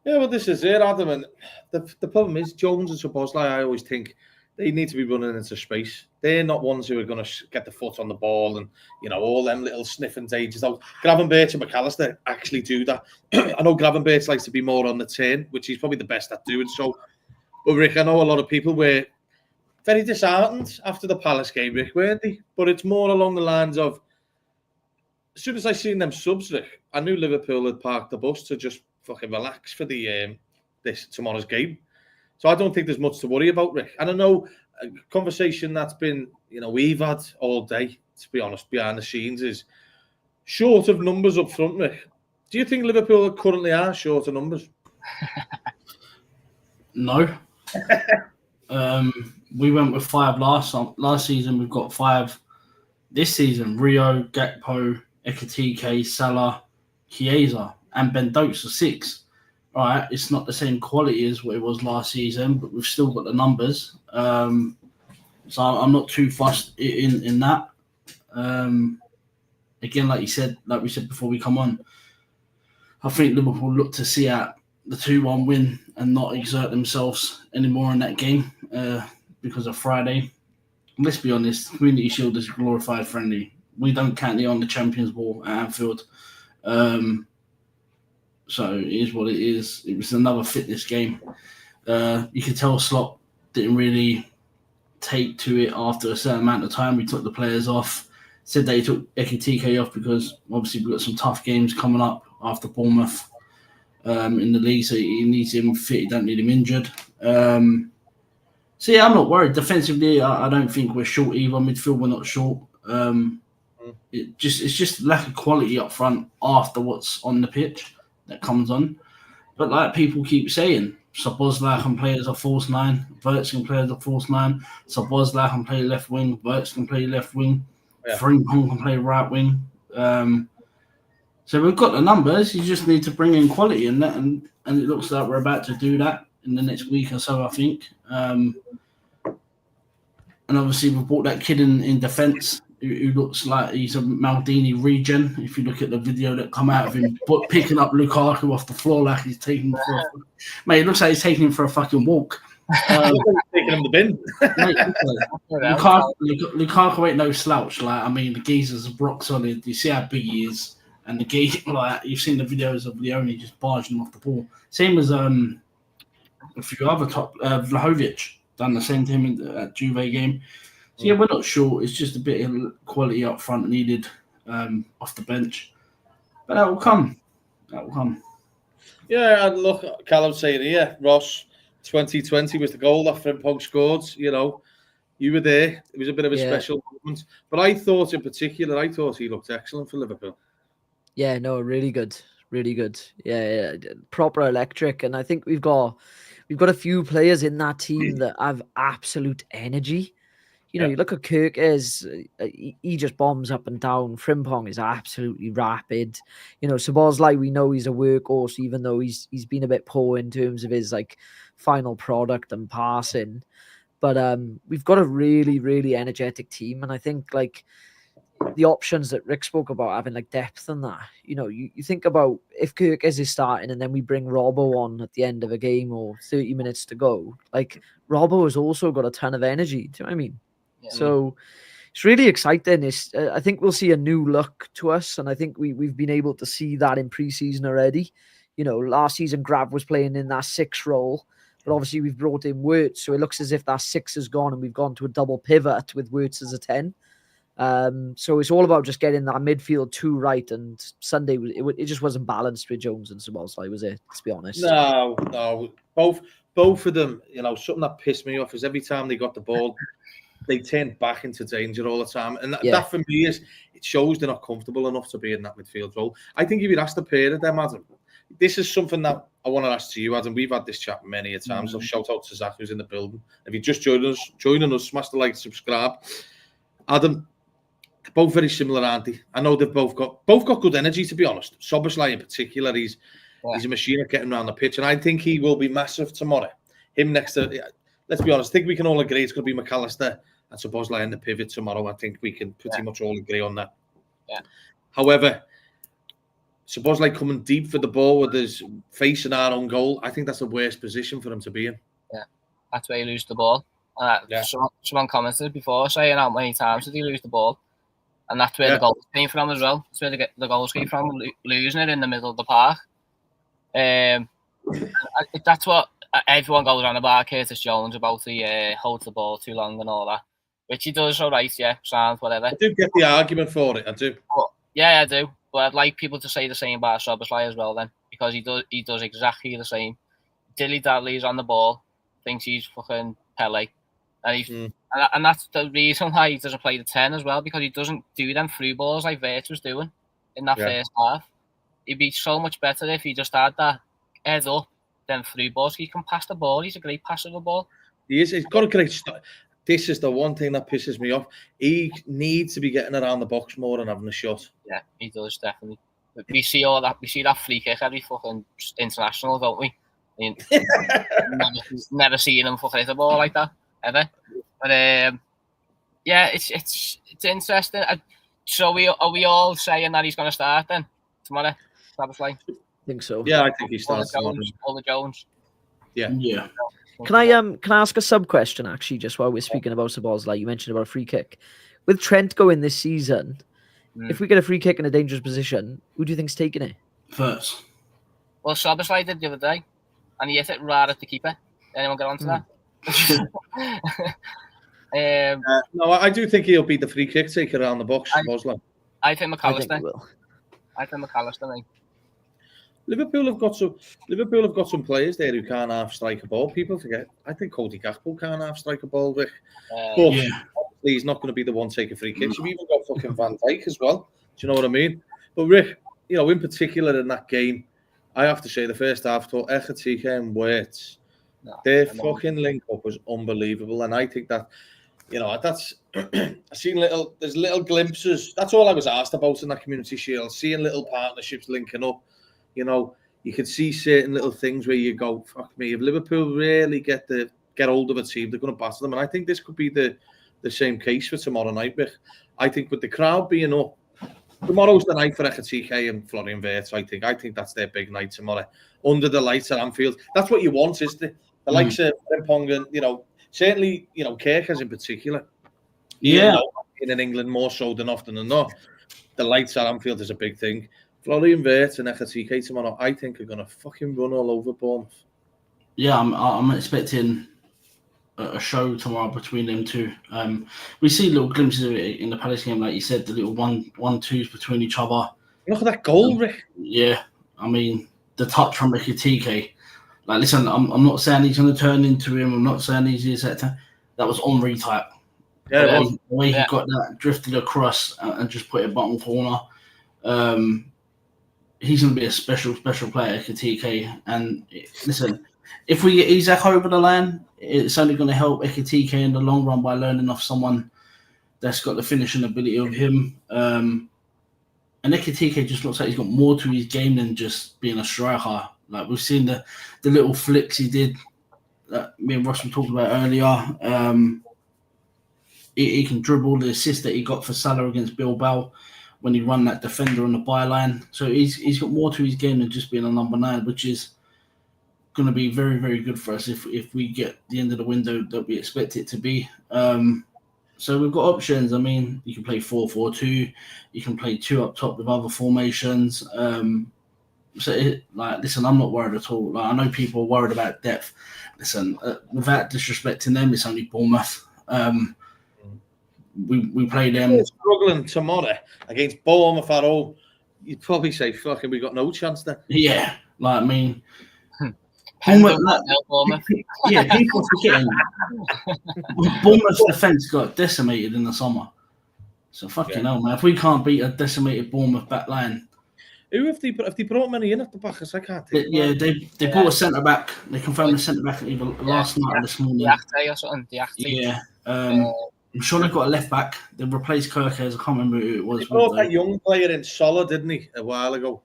Yeah, well, this is it, Adam. And the problem is, Jones and Szoboszlai, I always think, they need to be running into space. They're not ones who are going to get the foot on the ball and, all them little sniffing stages. Gravenberch and McAllister actually do that. I know Gravenberch likes to be more on the turn, which he's probably the best at doing so. But, Rick, I know a lot of people were very disheartened after the Palace game, Rick, weren't they? But it's more along the lines of, as soon as I seen them subs, Rick, I knew Liverpool had parked the bus to just fucking relax for the this tomorrow's game. So I don't think there's much to worry about, Rick. And I know a conversation that's been, we've had all day, to be honest, behind the scenes, is short of numbers up front, Rick. Do you think Liverpool currently are short of numbers? No. We went with 5 last season. We've got 5 this season. Rio, Gakpo, Ekitike, Salah, Chiesa, and Ben Dokes are 6. All right, it's not the same quality as what it was last season, but we've still got the numbers. So I'm not too fussed in that. Again, like we said before we come on, I think Liverpool look to see out the 2-1 win and not exert themselves anymore in that game because of Friday. Let's be honest, Community Shield is a glorified friendly. We don't count on the Champions Ball at Anfield. So it is what it is. It was another fitness game. You could tell Slot didn't really take to it after a certain amount of time. We took the players off. Said they took Ekitike off because obviously we've got some tough games coming up after Bournemouth in the league, so he needs him fit. You don't need him injured. So yeah, I'm not worried. Defensively, I don't think we're short either. Midfield, we're not short. It's just lack of quality up front after what's on the pitch that comes on. But like people keep saying, Szoboszlai can play as a false 9, Wirtz can play as a false 9, Szoboszlai can play left wing, Wirtz can play left wing, Frimpong can play right wing. So we've got the numbers. You just need to bring in quality in that, and it looks like we're about to do that in the next week or so, I think. And obviously we brought that kid in defence who looks like he's a Maldini regen. If you look at the video that come out of him picking up Lukaku off the floor like he's taking him for mate, it looks like he's taking him for a fucking walk. Taking him the bin. Mate, Lukaku ain't no slouch. Like, I mean, the geezer's rock solid. You see how big he is. And the geezer, like, you've seen the videos of Leone just barging off the ball. Same as a few other top, Vlahovic done the same to him at Juve game. So yeah, we're not sure. It's just a bit of quality up front needed off the bench. But that will come. Yeah, and look, Callum saying here, Ross, 2020 was the goal that Frimpong scored. You know, you were there. It was a bit of a special moment. But I thought in particular, he looked excellent for Liverpool. Yeah, no, really good. Yeah, proper electric. And I think we've got a few players in that team that have absolute energy. You know, you look at Kirk he just bombs up and down. Frimpong is absolutely rapid. You know, Szoboszlai, we know he's a workhorse, even though he's been a bit poor in terms of his like final product and passing. But we've got a really, really energetic team, and I think like the options that Rick spoke about having like depth and that. You know, you think about if Kirk is starting and then we bring Robbo on at the end of a game or 30 minutes to go. Like Robbo has also got a ton of energy. Do you know what I mean? So it's really exciting. I think we'll see a new look to us, and I think we've been able to see that in pre-season already. You know, last season Grav was playing in that 6 role, but obviously we've brought in Wirtz, so it looks as if that 6 is gone and we've gone to a double pivot with Wirtz as a 10. So it's all about just getting that midfield 2 right, and Sunday it just wasn't balanced with Jones and Szoboszlai, was it? Let's be honest. No, both of them. You know, something that pissed me off is every time they got the ball, they turned back into danger all the time, and that for me it shows they're not comfortable enough to be in that midfield role. I think if you'd asked the pair of them, Adam, this is something that I want to ask to you, Adam. We've had this chat many a time, so shout out to Zach who's in the building. If you just joining us, smash the like, subscribe. Adam, they're both very similar, aren't they? I know they've both got good energy, to be honest. Szoboszlai in particular, he's a machine at getting around the pitch, and I think he will be massive tomorrow. Him next to, let's be honest, I think we can all agree it's going to be McAllister and Szoboszlai in the pivot tomorrow. I think we can pretty much all agree on that. Yeah. However, Szoboszlai coming deep for the ball with his face in our own goal, I think that's the worst position for him to be in. Yeah, that's where he loses the ball. Someone commented before saying how many times did he lose the ball, and that's where the goals came from as well. That's where the goals came from, losing it in the middle of the park. That's what everyone goes on about Curtis Jones, about he holds the ball too long and all that, which he does all right, sounds whatever. I do get the argument for it, I do. But, yeah, I do. But I'd like people to say the same about Szoboszlai as well then, because he does exactly the same. Dilly-dally's on the ball, thinks he's fucking Pele. And that's the reason why he doesn't play the 10 as well, because he doesn't do them through balls like Wirtz was doing in that first half. he'd be so much better if he just had that head up than through balls. He can pass the ball. He's a great passer of the ball. He is. He's got a great start. This is the one thing that pisses me off. He needs to be getting around the box more and having a shot. Yeah, he does, definitely. We see all that. We see that free kick every fucking international, don't we? I mean, never seen him fucking hit a ball like that ever. But yeah, it's interesting. So are we all saying that he's going to start then tomorrow? I think so. Yeah, I think he starts tomorrow. All the Jones. Yeah. Can I ask a sub question actually, just while we're speaking about Sabozlai? Like you mentioned about a free kick. With Trent going this season, if we get a free kick in a dangerous position, who do you think's taking it? First. Well, Sabozlai did the other day, and he hit it right at the keeper. Anyone get onto that? No, I do think he'll be the free kick taker around the box. I think McAllister. I think he will. I think McAllister, mate. Liverpool have got some players there who can't half strike a ball. People forget. I think Cody Gakpo can't half strike a ball, Rick. But he's not going to be the one taking free kicks. You've even got fucking Van Dijk as well. Do you know what I mean? But Rick, you know, in particular in that game, I have to say the first half, Ekitike and Wirtz, their fucking link up was unbelievable, and I think that, you know, that's I seen there's little glimpses. That's all I was asked about in that Community Shield, seeing little partnerships linking up. You know, you could see certain little things where you go, fuck me, if Liverpool really get hold of a team, they're going to batter them. And I think this could be the same case for tomorrow night, Vic. I think with the crowd being up, tomorrow's the night for Ekitike and Florian Wirtz, I think that's their big night tomorrow. Under the lights at Anfield. That's what you want, isn't it? The likes of Frimpong and, you know, certainly, you know, Kirkers in particular. Yeah. In England more so than often than not. The lights at Anfield is a big thing. Florian Wirtz and Ekitike tomorrow, I think, are going to fucking run all over Bournemouth. Yeah, I'm expecting a show tomorrow between them two. We see little glimpses of it in the Palace game, like you said, the little one-twos between each other. Look at that goal, Rick. Yeah, I mean, the touch from Ekitike. Like, listen, I'm not saying he's going to turn into him. I'm not saying he's that. That was on retype. Yeah, the way he got that drifted across and just put it bottom corner. He's going to be a special player, Ekitike. And listen, if we get Isak over the line, it's only going to help Ekitike in the long run by learning off someone that's got the finishing ability of him. And Ekitike just looks like he's got more to his game than just being a striker. Like we've seen the little flicks he did that me and Ross were talking about earlier. He can dribble. The assist that he got for Salah against Bilbao when he run that defender on the byline. So he's got more to his game than just being a number 9, which is going to be very, very good for us if we get the end of the window that we expect it to be. So we've got options. I mean, you can play 4-4-2. You can play 2 up top with other formations. Listen, I'm not worried at all. Like, I know people are worried about depth. Listen, without disrespecting them, it's only Bournemouth. We play them. Struggling tomorrow against Bournemouth at home. You'd probably say, fucking, we got no chance there. Yeah, like, I mean, Bournemouth. Yeah, people forgetting Bournemouth's defence got decimated in the summer. So fucking hell, man. If we can't beat a decimated Bournemouth back line. Who have they brought many in at the back? I can't think. They brought a centre back. They confirmed a centre back either last night or this morning. Diakite or something. Yeah. I'm sure they've got a left back. They replaced Kirkers. I can't remember who it was. They brought that young player in Sola, didn't he, a while ago?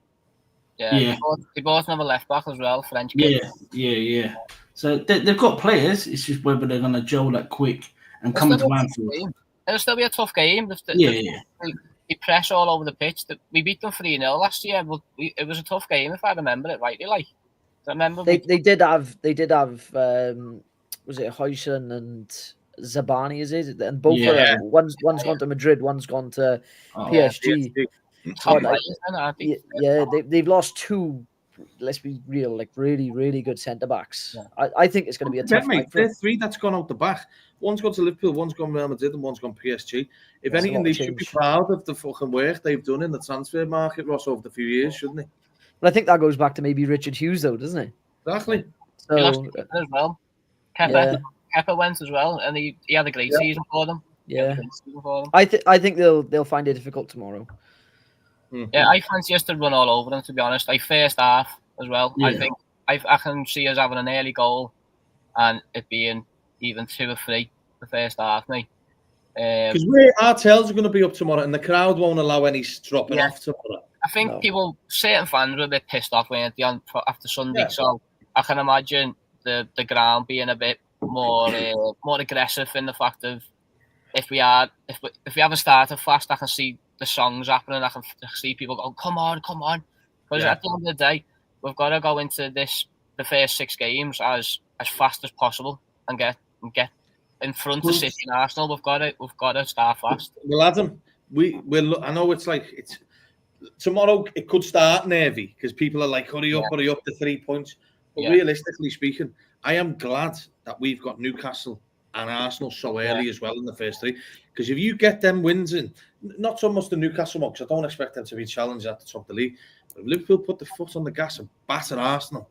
Yeah. They both have a left back as well, French kid. Yeah. So they've got players. It's just whether they're going to gel that quick and come into Anfield. It'll still be a tough game. They press all over the pitch. We beat them 3-0 last year, but it was a tough game if I remember it rightly. They did have was it Huijsen and Zabani, is it? And both of them, one's gone to Madrid, one's gone to PSG. They've lost 2. Let's be real, like really, really good centre backs. Yeah. I think it's going to be a tough fight. There's 3 that's gone out the back. One's gone to Liverpool, one's gone Real Madrid, and one's gone PSG. If anything, they should be proud of the fucking work they've done in the transfer market, Ross, over the few years, shouldn't they? But I think that goes back to maybe Richard Hughes, though, doesn't it? Exactly. So, as well. Kepa went as well, and he had a great season for them. Yeah. I think they'll find it difficult tomorrow. Yeah, I fancy us to run all over them, to be honest. Like, first half as well. Yeah. I think I can see us having an early goal and it being even 2 or 3 the first half, mate. Because our tails are going to be up tomorrow, and the crowd won't allow any dropping Yeah. off tomorrow. I think certain fans were a bit pissed off weren't they, after Sunday, so I can imagine the ground being a bit more aggressive in the fact of if we haven't started fast, I can see the songs happening. I can see people go, come on. Because at the end of the day, we've got to go into the first 6 games as fast as possible and get in front of City and Arsenal. We've got to start fast. Well, Adam, I know it's tomorrow. It could start nervy because people are like, hurry up to 3 points. But realistically speaking, I am glad that we've got Newcastle and Arsenal so early as well in the first 3. Because if you get them wins in, not so much the Newcastle one, because I don't expect them to be challenged at the top of the league. But if Liverpool put the foot on the gas and batter Arsenal,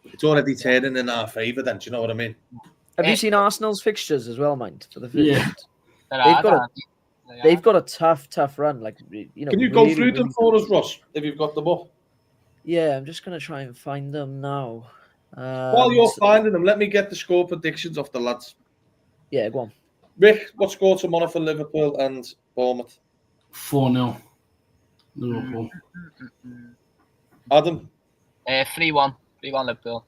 it's already turning in our favour then. Do you know what I mean? Have you seen Arsenal's fixtures as well, mind? For the they've got a tough run. Like, you know, can you go through them for us, Ross, if you've got them up? Yeah, I'm just gonna try and find them now. While you're finding them, let me get the score predictions off the lads. Yeah, go on. Rick, what score tomorrow for Liverpool and Bournemouth? 4-0. Liverpool. Adam? 3-1. 3-1 Liverpool.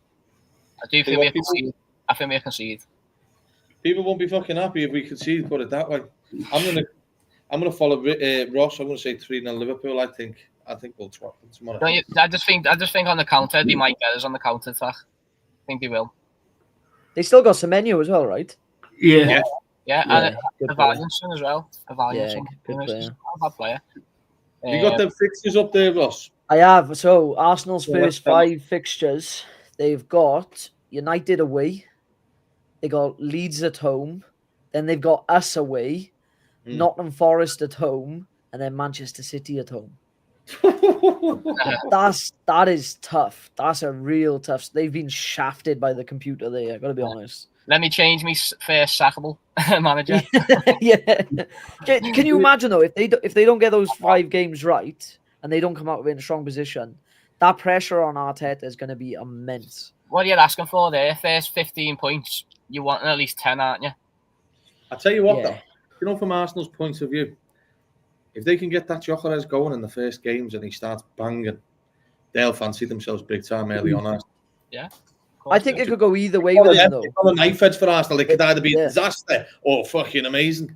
I do think we concede. I think we concede. People won't be fucking happy if we concede, put it that way. I'm gonna follow Ross. I'm gonna say 3-0 Liverpool. I think we'll swap them tomorrow. No, I just think on the counter they might get us on the counter attack. I think they will. They still got Semenyo as well, right? Yeah. And a Valianson as well. A Valianson. Good player. A bad player. You got them fixtures up there, Ross? I have. So Arsenal's first 5 fixtures, they've got United away, they got Leeds at home, then they've got us away, Nottingham Forest at home, and then Manchester City at home. That is tough. That's a real tough. They've been shafted by the computer there. I gotta be honest. Let me change me first sackable manager. Yeah. Can you imagine though if they don't get those 5 games right and they don't come out in a strong position, that pressure on Arteta is going to be immense. What are you asking for there? First 15 points. You want at least 10, aren't you? I tell you what, though, you know, from Arsenal's point of view, if they can get that Gyökeres going in the first games and he starts banging, they'll fancy themselves big time early on. Yeah. I think it could go either way with him, though. On a knife edge for Arsenal, it could either be a disaster or fucking amazing.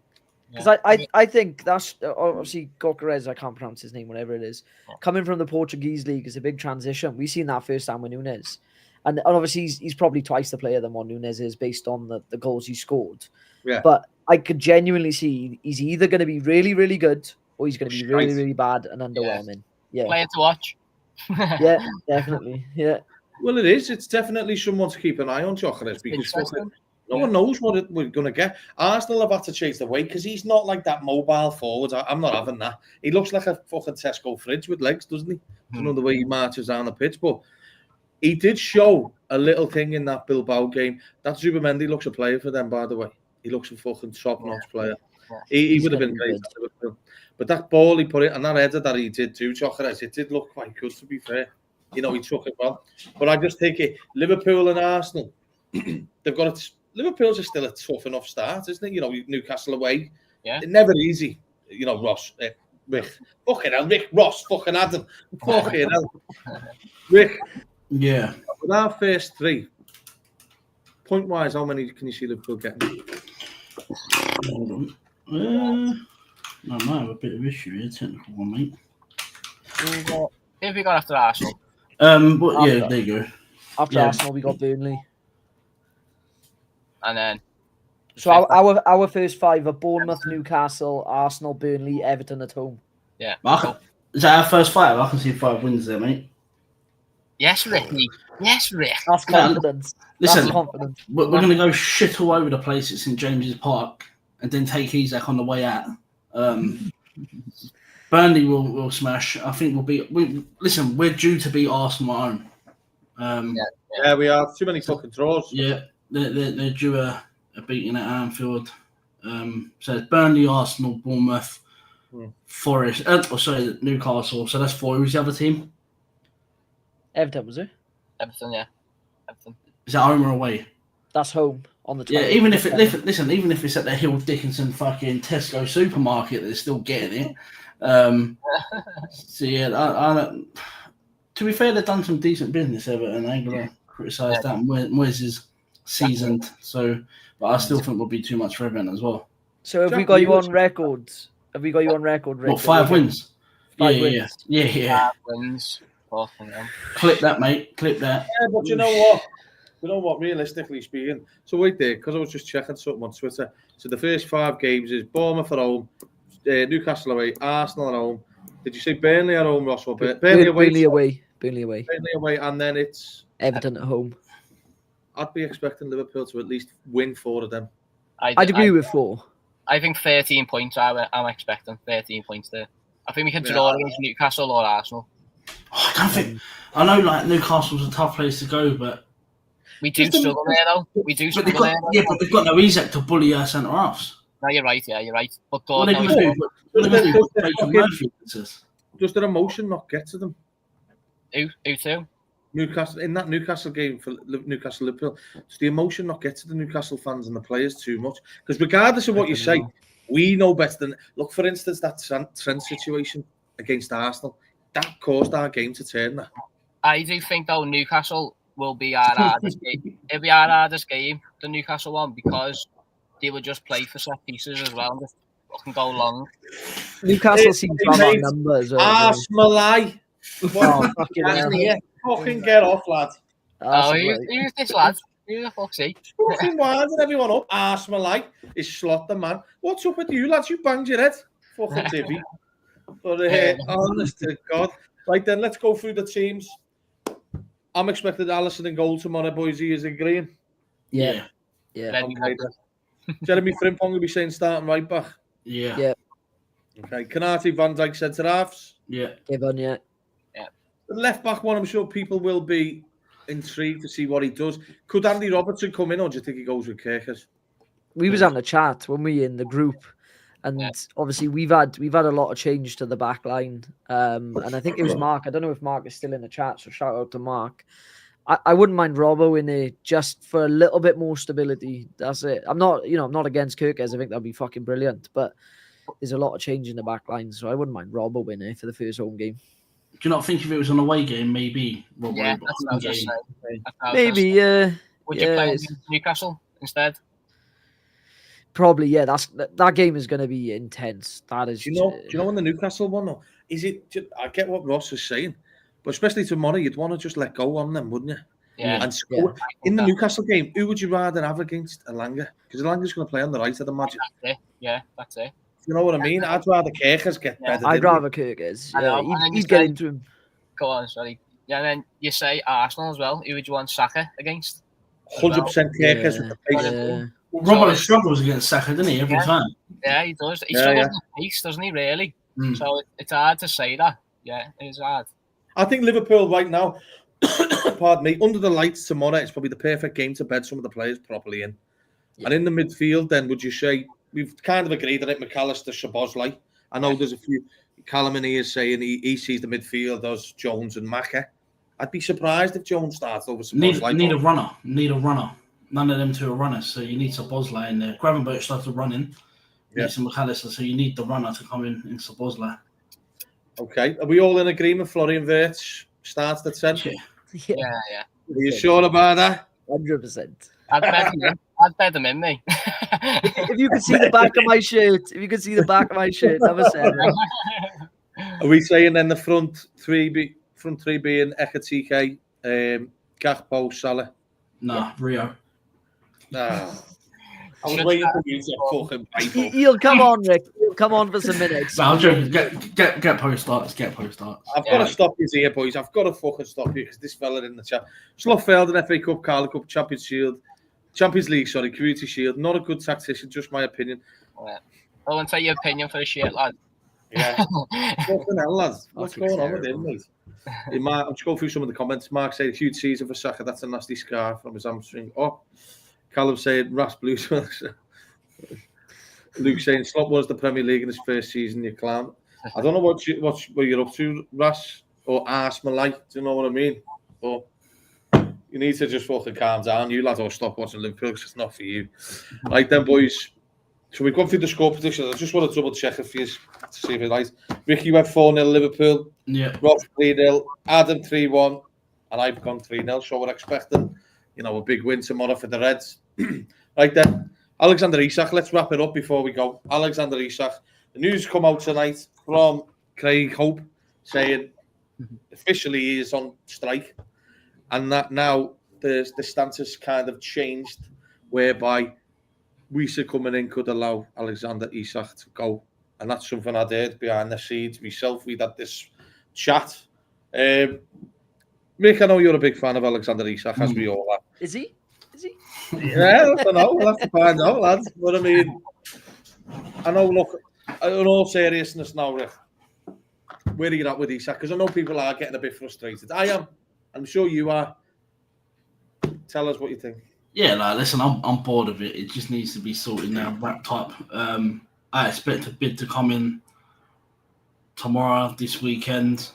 Because I think that's obviously Gyökeres, I can't pronounce his name, whatever it is. Coming from the Portuguese league is a big transition. We've seen that first time with Nunes. And obviously he's probably twice the player than what Nunes is based on the goals he scored. Yeah. But I could genuinely see he's either going to be really, really good or he's going to be really, really bad and underwhelming. Yeah. Player to watch. Yeah, definitely. Yeah. Well, it is. It's definitely someone to keep an eye on, Gyökeres, because no one knows what we're going to get. Arsenal have had to chase the weight because he's not like that mobile forward. I'm not having that. He looks like a fucking Tesco fridge with legs, doesn't he? I don't know the way he marches down the pitch, but he did show a little thing in that Bilbao game. That Zubimendi looks a player for them, by the way. He looks a fucking top-notch player. He would have been great. But that ball he put it, and that header that he did too, Gyökeres, it did look quite good, to be fair. You know, he took it well. But I just think Liverpool and Arsenal, they've got it. Liverpool's is still a tough enough start, isn't it? You know, Newcastle away. Yeah. It's never easy. You know, Ross, Rick. Fucking hell, Rick, Ross, fucking Adam. Fucking hell. Rick. Yeah. With our first 3, point-wise, how many can you see Liverpool getting? Hold on. I might have a bit of issue here, technical one, mate. If we got after Arsenal. But yeah, there you go. After Arsenal, we got Burnley. And then. So our first 5 are Bournemouth, Newcastle, Arsenal, Burnley, Everton at home. Yeah. Is that our first 5? I can see 5 wins there, mate. Yes, Ricky. Yes, Rick. That's confidence. Listen, That's confidence. We're going to go shit all over the place at St James's Park and then take Isak on the way out. Burnley will smash. I think listen, we're due to beat Arsenal at home. Yeah, we are. Too many fucking draws. Yeah, they're due a beating at Anfield. So it's Burnley, Arsenal, Bournemouth, Forest. Newcastle. So that's 4. Who's the other team? Everton, was it? Everton, yeah. Everton. Is that home or away? That's home on the 20th. Yeah, even if it's at the Hill Dickinson fucking Tesco supermarket, they're still getting it. So yeah, I don't. To be fair, they've done some decent business, Everton. I ain't gonna criticise that. Moyes is seasoned, but I still think will be too much for Everton as well. So have we got you on record? Have we got you on record, Rick? What, 5 wins? 5 wins. Yeah. 5 wins. Clip that, mate. Clip that. Yeah, but you know what? Realistically speaking, so wait there, because I was just checking something on Twitter. So the first 5 games is Bournemouth at home, Newcastle away, Arsenal at home. Did you say Burnley at home, Ross? Burnley away, and then it's Everton at home. I'd be expecting Liverpool to at least win 4 of them. I'd agree with 4. I think 13 points. I'm expecting 13 points there. I think we can draw against Newcastle or Arsenal. I don't think. I know, like, Newcastle's a tough place to go, but we do struggle there, though. We do struggle there. Yeah, but they've got no Isak to bully our centre halves. No, you're right. Yeah, you're right. But What are they going to do? Does their emotion not get to them? Who too? Newcastle, in that Newcastle game for Newcastle Liverpool, does the emotion not get to the Newcastle fans and the players too much? Because regardless of what you say, we know better than. Look, for instance, that Trent situation against Arsenal, that caused our game to turn. That I do think though Newcastle will be our hardest game. It'll be our hardest game, the Newcastle one, because they would just play for set pieces as well and just fucking go long. Newcastle seems to have our numbers. Arsemalai. Fucking get off, lad. Who's this lad? Who the fuck's he? Fucking winding everyone up. Arsemalai is slot the man. What's up with you, lads? You banged your head. Fucking divvy. But honest to God. Right then, let's go through the teams. I'm expecting Alisson in goal tomorrow, boys. He is agreeing. Yeah. Okay. Jeremy Frimpong will be saying starting right back. Yeah. Okay. Kanate, Van Dijk, centre halves. Yeah. Yeah. The left back one, I'm sure people will be intrigued to see what he does. Could Andy Robertson come in, or do you think he goes with Kirkers? We was having a chat when we in the group, and obviously we've had a lot of change to the back line. And I think it was Mark. I don't know if Mark is still in the chat, so shout out to Mark. I wouldn't mind Robbo in there just for a little bit more stability. That's it. I'm not against Kirkers. I think that'd be fucking brilliant, but there's a lot of change in the back line, so I wouldn't mind Robbo in there for the first home game. Do you not think if it was an away game, maybe? Yeah, that's what I was just saying. Maybe, yeah. Would you play Newcastle instead? Probably, yeah. That game is going to be intense. That is. Do you know in the Newcastle one though? Is it? I get what Ross is saying, but especially tomorrow, you'd want to just let go on them, wouldn't you? Yeah. And score. In the Newcastle game, who would you rather have against Elanga? Because Elanga's going to play on the right, I'd imagine. That's it. Yeah, that's it. You know what I mean? I'd rather Kirkers get better. I'd rather Kirkers. Yeah, he'd get into him. Go on, sorry. Yeah, and then you say Arsenal as well. Who would you want Saka against? 100% Kirkers with the pace. Robert struggles against Saka, doesn't he, every time? Yeah, he does. He struggles with pace, doesn't he, really? So it's hard to say that. Yeah, it is hard. I think Liverpool right now, pardon me, under the lights tomorrow, it's probably the perfect game to bed some of the players properly in. Yeah. And in the midfield, then, would you say, we've kind of agreed that it McAllister, Szoboszlai. I know there's a few, Callum in here saying he sees the midfield as Jones and Maka. I'd be surprised if Jones starts over Szoboszlai. Need a runner. None of them two are runners, so you need Szoboszlai in there. Gravenberch started running. You need some McAllister, so you need the runner to come in Szoboszlai. Okay. Are we all in agreement? Florian Wirtz starts the 10? Yeah. Are you sure about that? 100%. I'd bet them in, mate. If you could see the back of my shirt, never said it. Are we saying then the front three being Ekatike, Gakpo, Salah? Nah, Rio. Nah. I was waiting for you to fucking Bible. He'll come on, Rick. He'll come on for some minutes. No, I'm joking. Get post starts. I've got to stop you here, boys. I've got to fucking stop you because this fella in the chat. Slotfeld and FA Cup, Carling Cup, Champions League, Community Shield. Not a good tactician, just my opinion. Yeah. Go and say your opinion for the shit, lad. Yeah. Fucking hell, lads. What's going on with him, mate? I'm just going through some of the comments. Mark said, huge season for Saka. That's a nasty scar from his hamstring. Oh, Callum said, Ras Blues. Luke saying Slot was the Premier League in his first season, you clown. I don't know what you're up to, Ras, or Arsenal like, do you know what I mean? But you need to just fucking calm down. You lads all stop watching Liverpool because it's not for you. Right then, boys. So we've gone through the score predictions. I just want to double check it for you to see if it's right. Ricky went 4-0 Liverpool. Yeah. Rob 3-0. Adam 3-1. And I've gone 3-0. So we're expecting, a big win tomorrow for the Reds. Right then. Alexander Isak, let's wrap it up before we go. Alexander Isak. The news come out tonight from Craig Hope saying officially he is on strike. And that now the stance has kind of changed whereby Wiesa coming in could allow Alexander Isak to go. And that's something I did behind the scenes myself. We'd had this chat. Mick, I know you're a big fan of Alexander Isak, as we all are. Is he? Yeah, I don't know. We'll have to find out, lads. But I mean, I know, look, in all seriousness now, Rick, where are you at with Isak? Because I know people are getting a bit frustrated. I am. I'm sure you are. Tell us what you think. Yeah, listen, I'm bored of it. It just needs to be sorted now, wrapped up. I expect a bid to come in tomorrow, this weekend.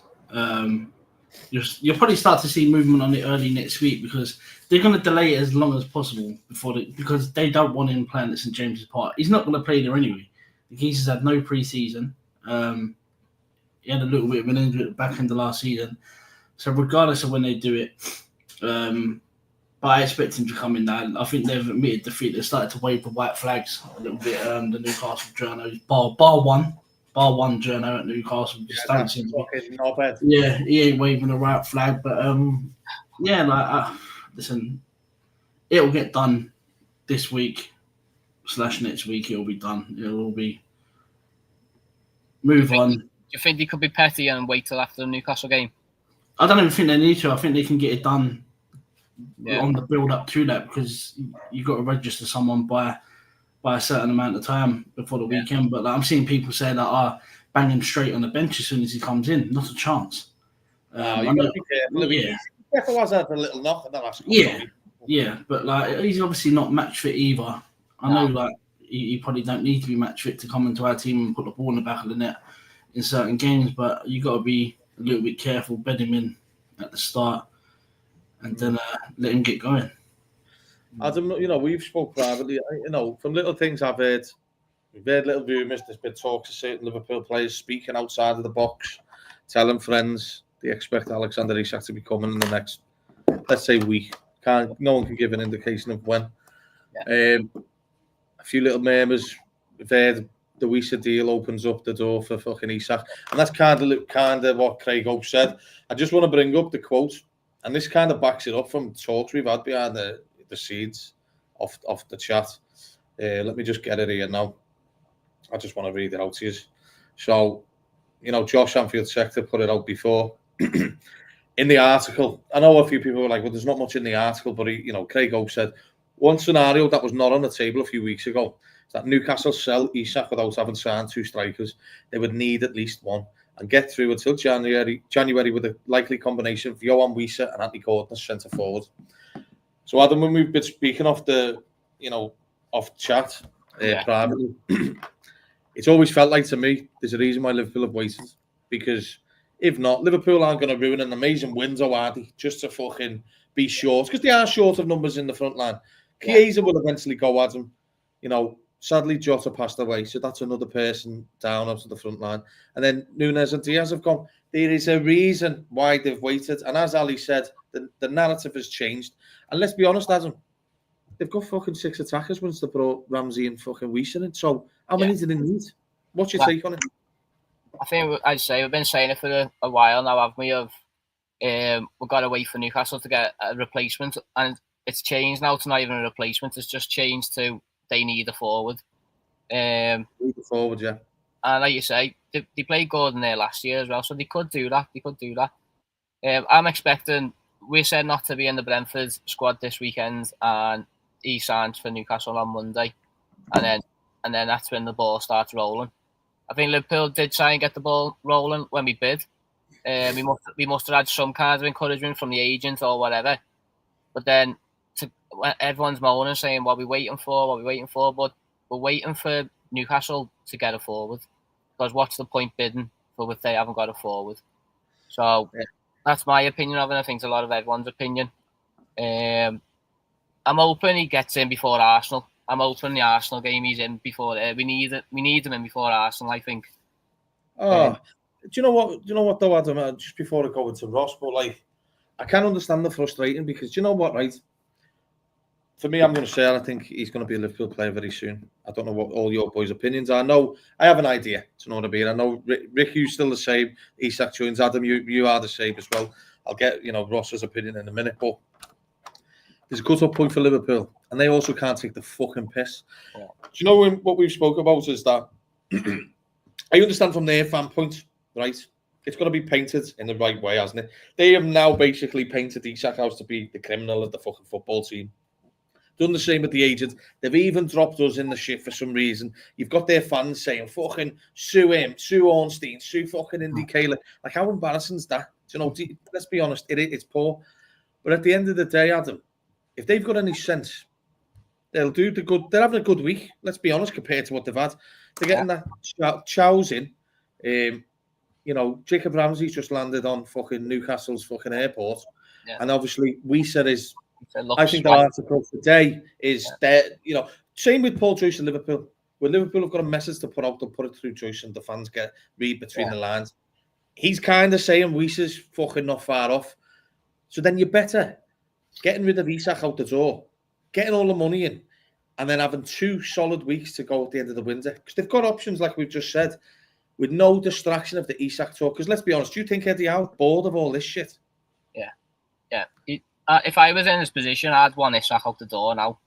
You'll probably start to see movement on it early next week because they're going to delay it as long as possible because they don't want him playing at St James's Park. He's not going to play there anyway. The Geezers had no pre-season. He had a little bit of an injury at the back end of last season. So regardless of when they do it, but I expect him to come in now. I think they've admitted defeat. They started to wave the white flags a little bit. The Newcastle journos, bar one journo at Newcastle. Just don't seem to be. Not bad. Yeah, he ain't waving the white flag, but listen, it'll get done this week / next week. It'll be done. It'll be move on. Do you think they could be petty and wait till after the Newcastle game? I don't even think they need to. I think they can get it done on the build up to that because you've got to register someone by a certain amount of time before the weekend. But I'm seeing people say that bang him straight on the bench as soon as he comes in. Not a chance. You've got to be careful. If it was a little knock, yeah, but he's obviously not match fit either. I know he probably don't need to be match fit to come into our team and put the ball in the back of the net in certain games, but you got to be a little bit careful, bed him in at the start and then let him get going. Adam, we've spoke privately, from little things I've heard, we've heard little rumours, there's been talks of certain Liverpool players speaking outside of the box, telling friends they expect Alexander Isak to be coming in the next, let's say, week. No one can give an indication of when. Yeah. A few little murmurs, we've heard the Wiesa deal opens up the door for fucking Isak. And that's kind of what Craig Hope said. I just want to bring up the quote, and this kind of backs it up from talks we've had behind the seeds off the chat. Let me just get it here now. I just want to read it out to you. So, Josh Anfield Sector put it out before. In the article, I know a few people were like, well, there's not much in the article, but Craig Hope said, one scenario that was not on the table a few weeks ago is that Newcastle sell Isak without having signed two strikers. They would need at least one and get through until January with a likely combination of Johan Wiesa and Anthony Gordon as centre forward. So Adam, when we've been speaking off chat privately, it's always felt like to me there's a reason why Liverpool have waited, because if not, Liverpool aren't going to ruin an amazing window, are they? Just to fucking be short, because they are short of numbers in the front line. Chiesa will eventually go, Adam. Sadly, Jota passed away, so that's another person down onto the front line. And then Nunes and Diaz have gone. There is a reason why they've waited. And as Ali said, the narrative has changed. And let's be honest, Adam, they've got fucking 6 attackers once they brought Ramsey and fucking Wiesa in. So how many do they need? What's your take on it? I think I'd say we've been saying it for a while now, haven't we? We've got to wait for Newcastle to get a replacement, and it's changed now to not even a replacement. It's just changed to they need a forward. Need a forward, yeah. And like you say, they played Gordon there last year as well, so they could do that. I'm expecting we said not to be in the Brentford squad this weekend, and he signed for Newcastle on Monday, and then that's when the ball starts rolling. I think Liverpool did try and get the ball rolling when we bid. We must have had some kind of encouragement from the agent or whatever. But then everyone's moaning, saying, what are we waiting for? But we're waiting for Newcastle to get a forward. Because what's the point bidding for if they haven't got a forward? So that's my opinion of it. I think it's a lot of everyone's opinion. I'm hoping he gets in before Arsenal. I'm hoping the Arsenal game he's in before. We need him in before Arsenal, I think. Do you know what? Do you know what though, Adam? Just before I go into Ross, but like, I can understand the frustrating because do you know what, right? For me, I'm going to say I think he's going to be a Liverpool player very soon. I don't know what all your boys' opinions are. I have an idea. Do you know what I mean? I know Rick, you're still the same. Isak joins. Adam, you are the same as well. I'll get Ross's opinion in a minute, but there's a cut-off point for Liverpool, and they also can't take the fucking piss. Yeah. Do you know what we've spoke about is that I understand from their fan point, right? It's got to be painted in the right way, hasn't it? They have now basically painted Isak out to be the criminal of the fucking football team. Done the same with the agent. They've even dropped us in the shit for some reason. You've got their fans saying, fucking sue him, sue Ornstein, sue fucking Indy Kaler. Like, how embarrassing is that? Let's be honest, it's poor. But at the end of the day, Adam, if they've got any sense, they'll do the good. They're having a good week, let's be honest, compared to what they've had. They're getting that Chow's in. Jacob Ramsey's just landed on fucking Newcastle's fucking airport. Yeah. And obviously, Weiser is... I think the article today is that, same with Paul Joyce and Liverpool. When Liverpool have got a message to put out, they'll put it through Joyce and the fans read between the lines. He's kind of saying Weiser's fucking not far off. So then you're better getting rid of Isak out the door, getting all the money in, and then having 2 solid weeks to go at the end of the window. Because they've got options, like we've just said, with no distraction of the Isak talk. Because let's be honest, do you think Eddie Howe's bored of all this shit? Yeah. If I was in his position, I'd want Isak out the door now.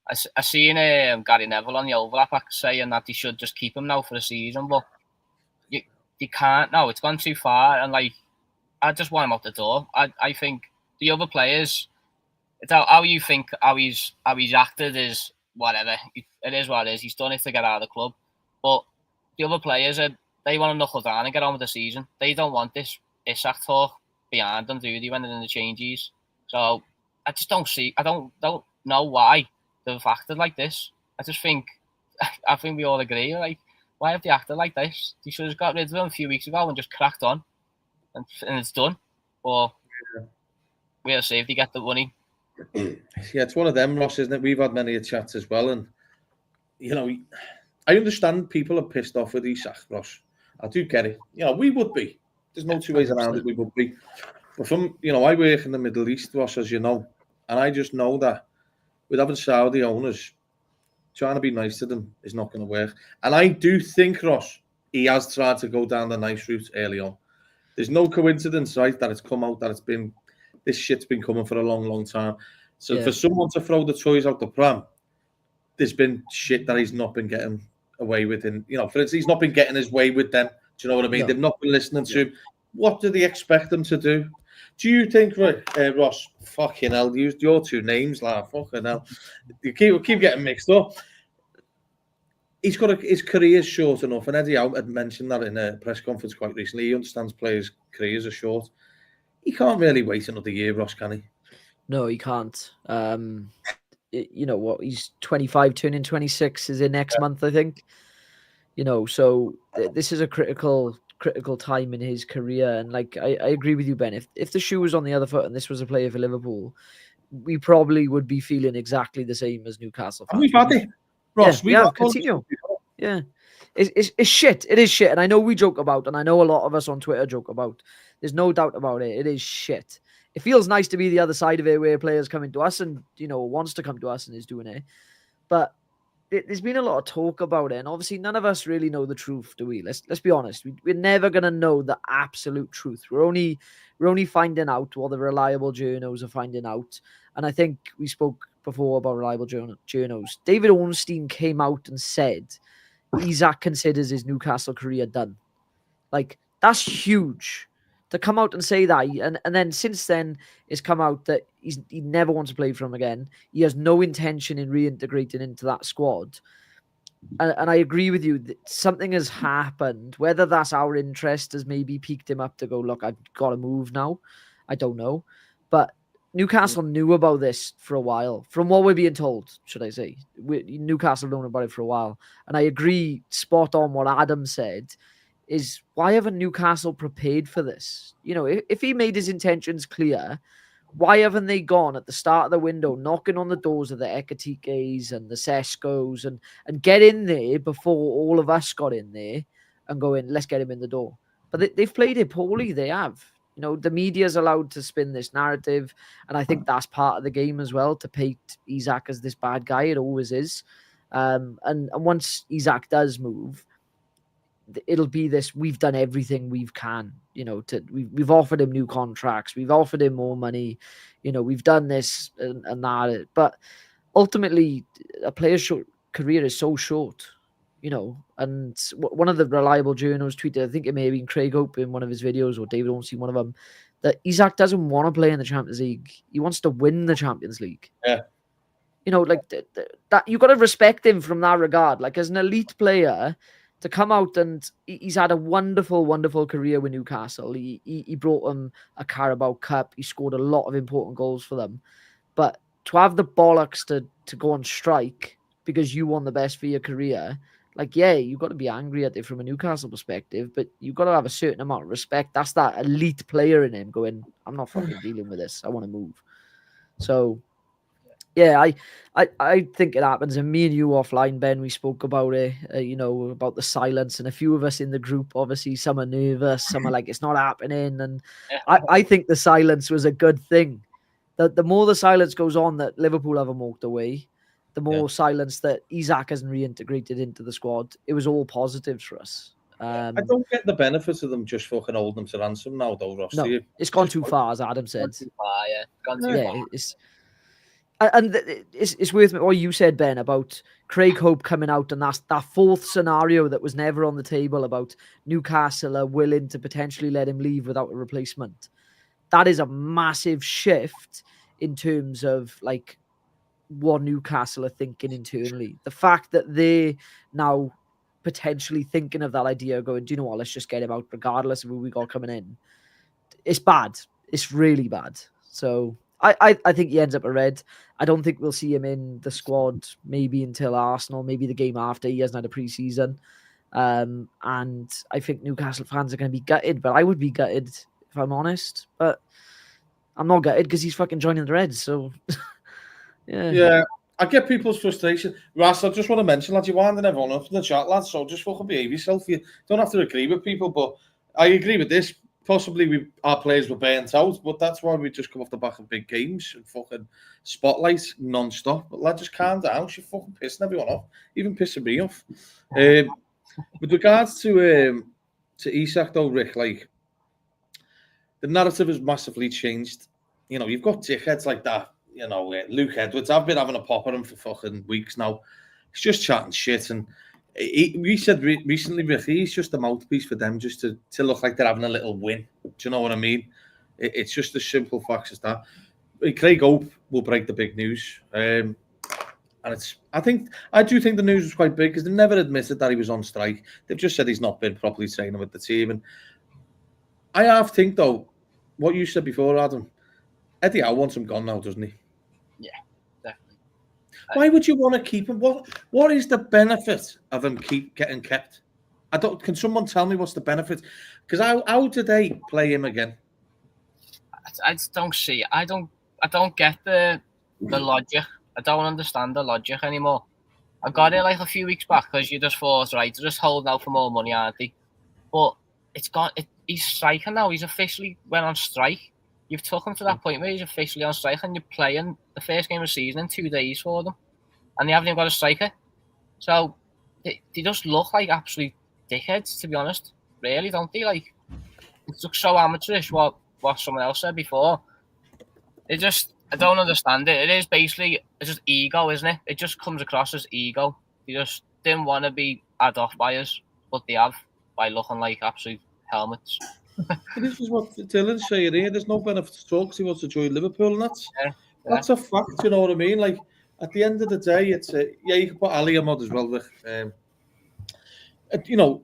I seen Gary Neville on the overlap saying that they should just keep him now for the season, but you can't now. It's gone too far, and I just want him out the door. I think the other players, it's how you think how he's acted is whatever. It is what it is. He's done it to get out of the club, but the other players they want to knuckle down and get on with the season. They don't want this Isak talk behind them, do they, when they're in the changes? So I just don't see. I don't know why they've acted like this. I think we all agree. Like, why have they acted like this? They should have got rid of him a few weeks ago and just cracked on, and it's done. Or we'll see if they get the money. Yeah, it's one of them, Ross, isn't it? We've had many chats as well, and I understand people are pissed off with Isak, Ross. I do get it. We would be. There's no two ways around it. We would be. But I work in the Middle East, Ross, as you know, and I just know that with having Saudi owners, trying to be nice to them is not going to work. And I do think, Ross, he has tried to go down the nice route early on. There's no coincidence, right, that it's come out that this shit's been coming for a long, long time. So for someone to throw the toys out the pram, there's been shit that he's not been getting away with. And, for instance, he's not been getting his way with them. Do you know what I mean? No. They've not been listening to him. What do they expect them to do? Do you think, Ross, fucking hell, used your 2 names, like, fucking hell. You keep getting mixed up. He's got his career's short enough, and Eddie Howe had mentioned that in a press conference quite recently. He understands players' careers are short. He can't really wait another year, Ross, can he? No, he can't. He's 25, turning 26 is in next month, I think. So this is a critical time in his career, and I agree with you, Ben. If the shoe was on the other foot and this was a player for Liverpool, we probably would be feeling exactly the same as Newcastle fans. And we've had it, Ross. We have Coutinho. Yeah, it's shit. It is shit, and I know we joke about, and I know a lot of us on Twitter joke about. There's no doubt about it. It is shit. It feels nice to be the other side of it, where players coming to us and wants to come to us and is doing it, but there's been a lot of talk about it, and obviously none of us really know the truth, do we? Let's be honest. We're never gonna know the absolute truth. We're only finding out what the reliable journos are finding out. And I think we spoke before about reliable journos. David Ornstein came out and said Isak considers his Newcastle career done. That's huge. To come out and say that, and then since then, it's come out that he never wants to play for him again. He has no intention in reintegrating into that squad. And I agree with you that something has happened. Whether that's our interest has maybe piqued him up to go, look, I've got to move now. I don't know. But Newcastle knew about this for a while, from what we're being told, should I say. Newcastle known about it for a while. And I agree spot on what Adam said, is why haven't Newcastle prepared for this? You know, if he made his intentions clear, why haven't they gone at the start of the window, knocking on the doors of the Ekatikes and the Sescos and get in there before all of us got in there and going, let's get him in the door. But they've played it poorly, they have. You know, the media's allowed to spin this narrative, and I think that's part of the game as well, to paint Isak as this bad guy. It always is. And once Isak does move, it'll be this, we've done everything we can, you know, we've offered him new contracts, we've offered him more money, you know, we've done this and that. But ultimately, a player's career is so short. You know, and one of the reliable journals tweeted, I think it may have been Craig Hope in one of his videos, or David Ornstein, one of them, that Isak doesn't want to play in the Champions League. He wants to win the Champions League. Yeah. You know, like that, you've got to respect him from that regard. Like, as an elite player, to come out, and he's had a wonderful, wonderful career with Newcastle. He brought them a Carabao Cup. He scored a lot of important goals for them. But to have the bollocks to go on strike because you won the best for your career, like, yeah, you've got to be angry at it from a Newcastle perspective, but you've got to have a certain amount of respect. That's that elite player in him going, I'm not fucking dealing with this. I want to move. So, yeah, I think it happens. And me and you offline, Ben, we spoke about it, you know, about the silence. And a few of us in the group, obviously, some are nervous, some are like, it's not happening. And I think the silence was a good thing. The more the silence goes on that Liverpool haven't walked away, the more silence that Isak hasn't reintegrated into the squad, it was all positives for us. I don't get the benefits of them just fucking holding them to ransom now, though, Ross. No, it's gone too far, as Adam said. Gone too far, yeah. Gone too far. It's worth what you said, Ben, about Craig Hope coming out, and that's that fourth scenario that was never on the table about Newcastle are willing to potentially let him leave without a replacement. That is a massive shift in terms of, like, what Newcastle are thinking internally. The fact that they now potentially thinking of that idea, going, do you know what, let's just get him out regardless of who we got coming in. It's bad. It's really bad. So I think he ends up a red. I don't think we'll see him in the squad maybe until Arsenal, maybe the game after. He hasn't had a pre-season. And I think Newcastle fans are going to be gutted, but I would be gutted if I'm honest. But I'm not gutted because he's fucking joining the Reds, so... Yeah, I get people's frustration. Ross, I just want to mention, lads, you're winding everyone up in the chat, lads, so just fucking behave yourself. You don't have to agree with people, but I agree with this. Possibly our players were burnt out, but that's why we just come off the back of big games and fucking spotlights non-stop. But lads, just calm down. You're fucking pissing everyone off, even pissing me off. With regards to Isak, though, Rick, like, the narrative has massively changed. You know, you've got dickheads like that. You know, Luke Edwards, I've been having a pop at him for fucking weeks now. He's just chatting shit. And we said recently, Rick, he's just a mouthpiece for them just to look like they're having a little win. Do you know what I mean? It's just as simple facts as that. Craig Hope will break the big news. And I do think the news was quite big because they never admitted that he was on strike. They've just said he's not been properly training with the team. And I think, though, what you said before, Adam, Eddie Howe wants him gone now, doesn't he? Yeah, definitely. Why would you want to keep him? What is the benefit of him getting kept? Can someone tell me what's the benefit? Because how do they play him again? I just don't see it. I don't get the logic. I don't understand the logic anymore. I got it like a few weeks back because you just thought, right, they're just holding out for more money, aren't they? But it's gone. He's striking now. He's officially went on strike. You've took him to that point where he's officially on strike and you're playing the first game of the season in 2 days for them. And they haven't even got a striker. So they just look like absolute dickheads, to be honest. Really, don't they? Like, it looks so amateurish what someone else said before. I don't understand it. It is basically, it's just ego, isn't it? It just comes across as ego. They just didn't want to be had off by us, but they have by looking like absolute helmets. This is what Dylan's saying here. There's no benefit to talk because he wants to join Liverpool, and that's a fact. You know what I mean? Like, at the end of the day, it's you can put Ali on as well. You know,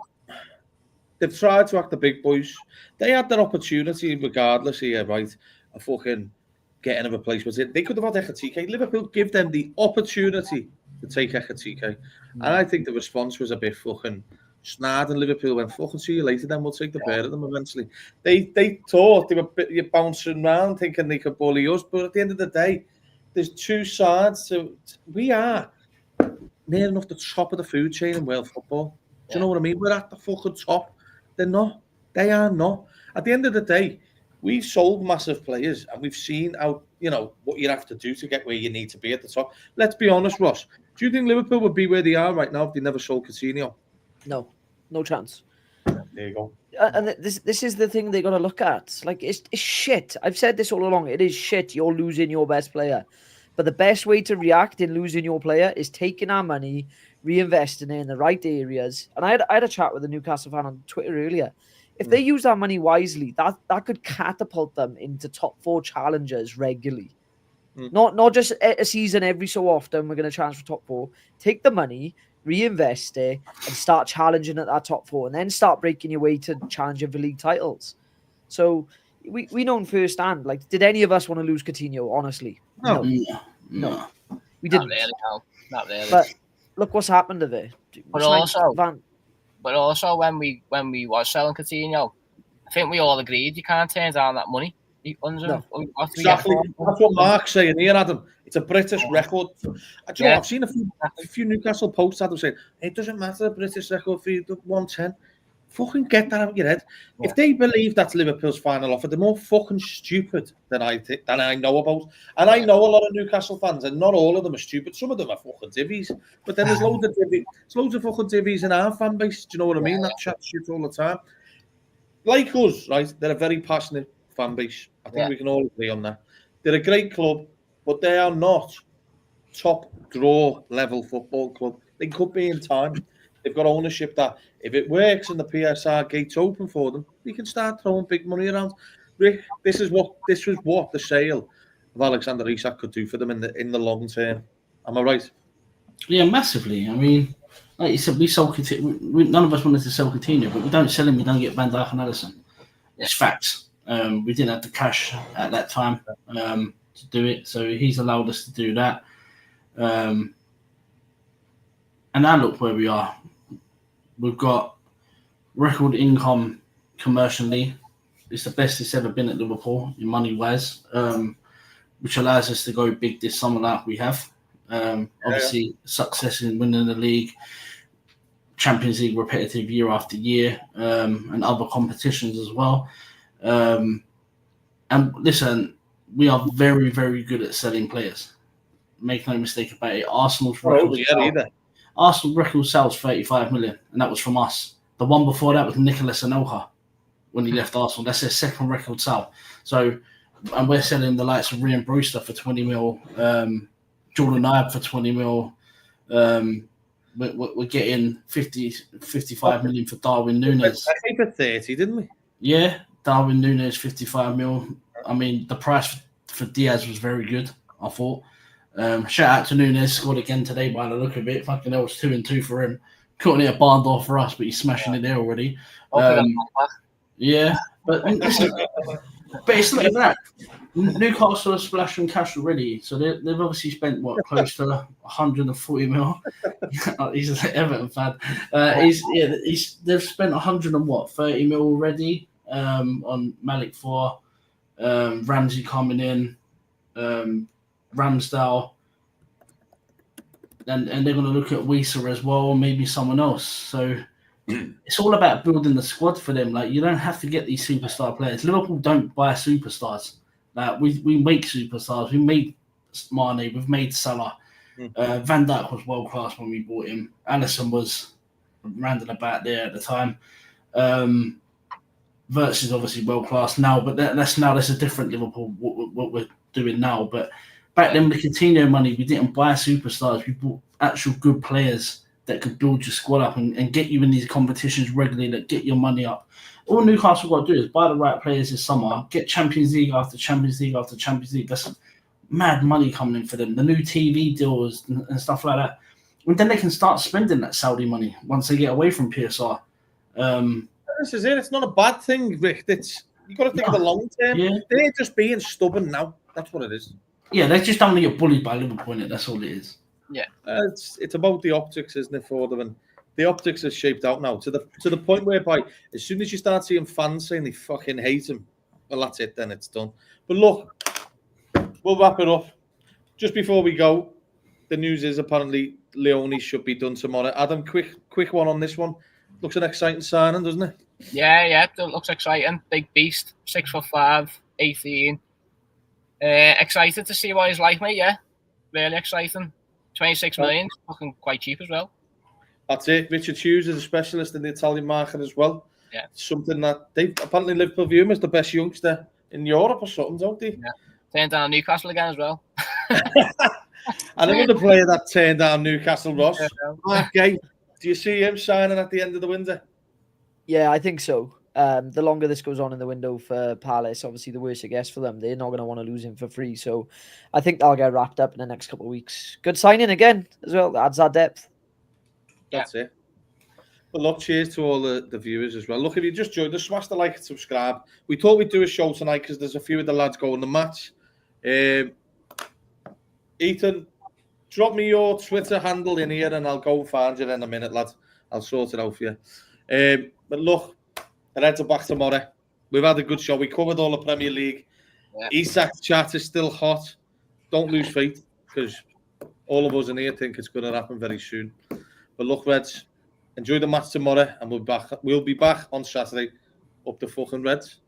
they've tried to act the big boys. They had their opportunity, regardless here, right? getting a replacement in. They could have had Ekatike. Liverpool give them the opportunity to take Ekatike. And I think the response was a bit fucking snarl, and Liverpool went, fucking see you later, then we'll take the pair of them eventually. They thought they were bouncing around thinking they could bully us, but at the end of the day, there's two sides. So we are near enough the top of the food chain in world football. Do you know what I mean? We're at the fucking top. They're not. They are not. At the end of the day, we've sold massive players and we've seen how, what you have to do to get where you need to be at the top. Let's be honest, Ross. Do you think Liverpool would be where they are right now if they never sold Coutinho? No chance. There you go. And this is the thing they got to look at. Like, it's shit. I've said this all along. It is shit. You're losing your best player. But the best way to react in losing your player is taking our money, reinvesting it in the right areas. And I had a chat with a Newcastle fan on Twitter earlier. If they use that money wisely, that could catapult them into top 4 challengers regularly. Not just a season every so often we're going to challenge for top 4. Take the money, reinvest it, and start challenging at that top 4, and then start breaking your way to challenging for league titles. So we know firsthand. Like, did any of us want to lose Coutinho? Honestly, no. We didn't. Not really. But look what's happened to it. But also, when we was selling Coutinho, I think we all agreed you can't turn down that money. Exactly. That's what Mark's saying here, Adam. It's a British record. I've seen a few Newcastle posts that saying it doesn't matter, a British record for you, 110. Fucking get that out of your head. Yeah. If they believe that's Liverpool's final offer, they're more fucking stupid than I know about. And I know a lot of Newcastle fans, and not all of them are stupid. Some of them are fucking divvies. But then there's loads of fucking divvies in our fan base. Do you know what I mean? That chat shit all the time. Like us, right? They're a very passionate fan base. I think we can all agree on that. They're a great club, but they are not top draw level football club. They could be in time. They've got ownership that if it works and the PSR gate's open for them, they can start throwing big money around. Rick, this was what the sale of Alexander Isak could do for them in the long term. Am I right? Yeah, massively. I mean, like you said, we sold Coutinho. None of us wanted to sell Coutinho, but we don't sell him. We don't get Van Dijk and Alisson. It's facts. We didn't have the cash at that time to do it, so he's allowed us to do that. And now look where we are. We've got record income commercially. It's the best it's ever been at Liverpool in money-wise, which allows us to go big this summer like we have. Obviously, success in winning the league, Champions League repetitive year after year, and other competitions as well. And listen, we are very, very good at selling players. Make no mistake about it. Arsenal's record sales 35 million, and that was from us. The one before that was Nicolas Anelka when he left Arsenal. That's their second record sale. So, and we're selling the likes of Ryan Brewster for 20 mil, Jordan Ibe for 20 mil. We're getting 55 million for Darwin Núñez. I think for 30, didn't we? Yeah, Darwin Núñez 55 mil. I mean, the price for Diaz was very good, I thought. Shout out to Núñez, scored again today by the look of it. Fucking hell, it's 2-2 for him. Couldn't hit a barn door for us, but he's smashing it there already. Yeah, but it's not that. Newcastle are splashing cash already, so they've obviously spent close to 140 mil. He's an Everton fan. They've spent 30 mil already on Malik 4, Ramsey coming in, Ramsdale, and they're going to look at Weiser as well, maybe someone else. So it's all about building the squad for them. Like, you don't have to get these superstar players. Liverpool don't buy superstars. Like, we make superstars. We made Mane. We've made Salah. Van Dijk was world class when we bought him. Alisson was rounding about there at the time. Wirtz is obviously world class now, but that's a different Liverpool. What we're doing now, but back then with the Coutinho money, we didn't buy superstars. We bought actual good players that could build your squad up and get you in these competitions regularly, that get your money up. All Newcastle got to do is buy the right players this summer, get Champions League after Champions League after Champions League. That's mad money coming in for them. The new TV deals and stuff like that. And then they can start spending that Saudi money once they get away from PSR. This is it. It's not a bad thing, Rick. You got to think of the long term. Yeah. They're just being stubborn now. That's what it is. Yeah, they just don't want to get bullied by Liverpool, innit? That's all it is. It's about the optics, isn't it, for them? And the optics are shaped out now to the point whereby as soon as you start seeing fans saying they fucking hate him, well, that's it. Then it's done. But look, we'll wrap it up. Just before we go, the news is apparently Leone should be done tomorrow. Adam, quick one on this one. Looks an exciting signing, doesn't it? Yeah, it looks exciting. Big beast, 6'5", 18. Excited to see what he's like, mate. Yeah, really exciting. 26 million, fucking quite cheap as well. That's it. Richard Hughes is a specialist in the Italian market as well. Yeah, something that they apparently Liverpool view him as the best youngster in Europe or something, don't they? Yeah, turned down Newcastle again as well. Another player that turned down Newcastle, Ross. Okay, do you see him signing at the end of the window? Yeah, I think so. The longer this goes on in the window for Palace, obviously the worse it gets for them. They're not going to want to lose him for free. So I think they'll get wrapped up in the next couple of weeks. Good signing again as well. That adds that depth. That's it. Well, look, cheers to all the viewers as well. Look, if you just joined us, smash the like and subscribe. We thought we'd do a show tonight because there's a few of the lads going the match. Ethan, drop me your Twitter handle in here and I'll go and find you in a minute, lad. I'll sort it out for you. But look, the Reds are back tomorrow. We've had a good show. We covered all the Premier League. Yeah. Isak's chat is still hot. Don't lose faith because all of us in here think it's going to happen very soon. But look, Reds, enjoy the match tomorrow and we'll be back on Saturday up the fucking Reds.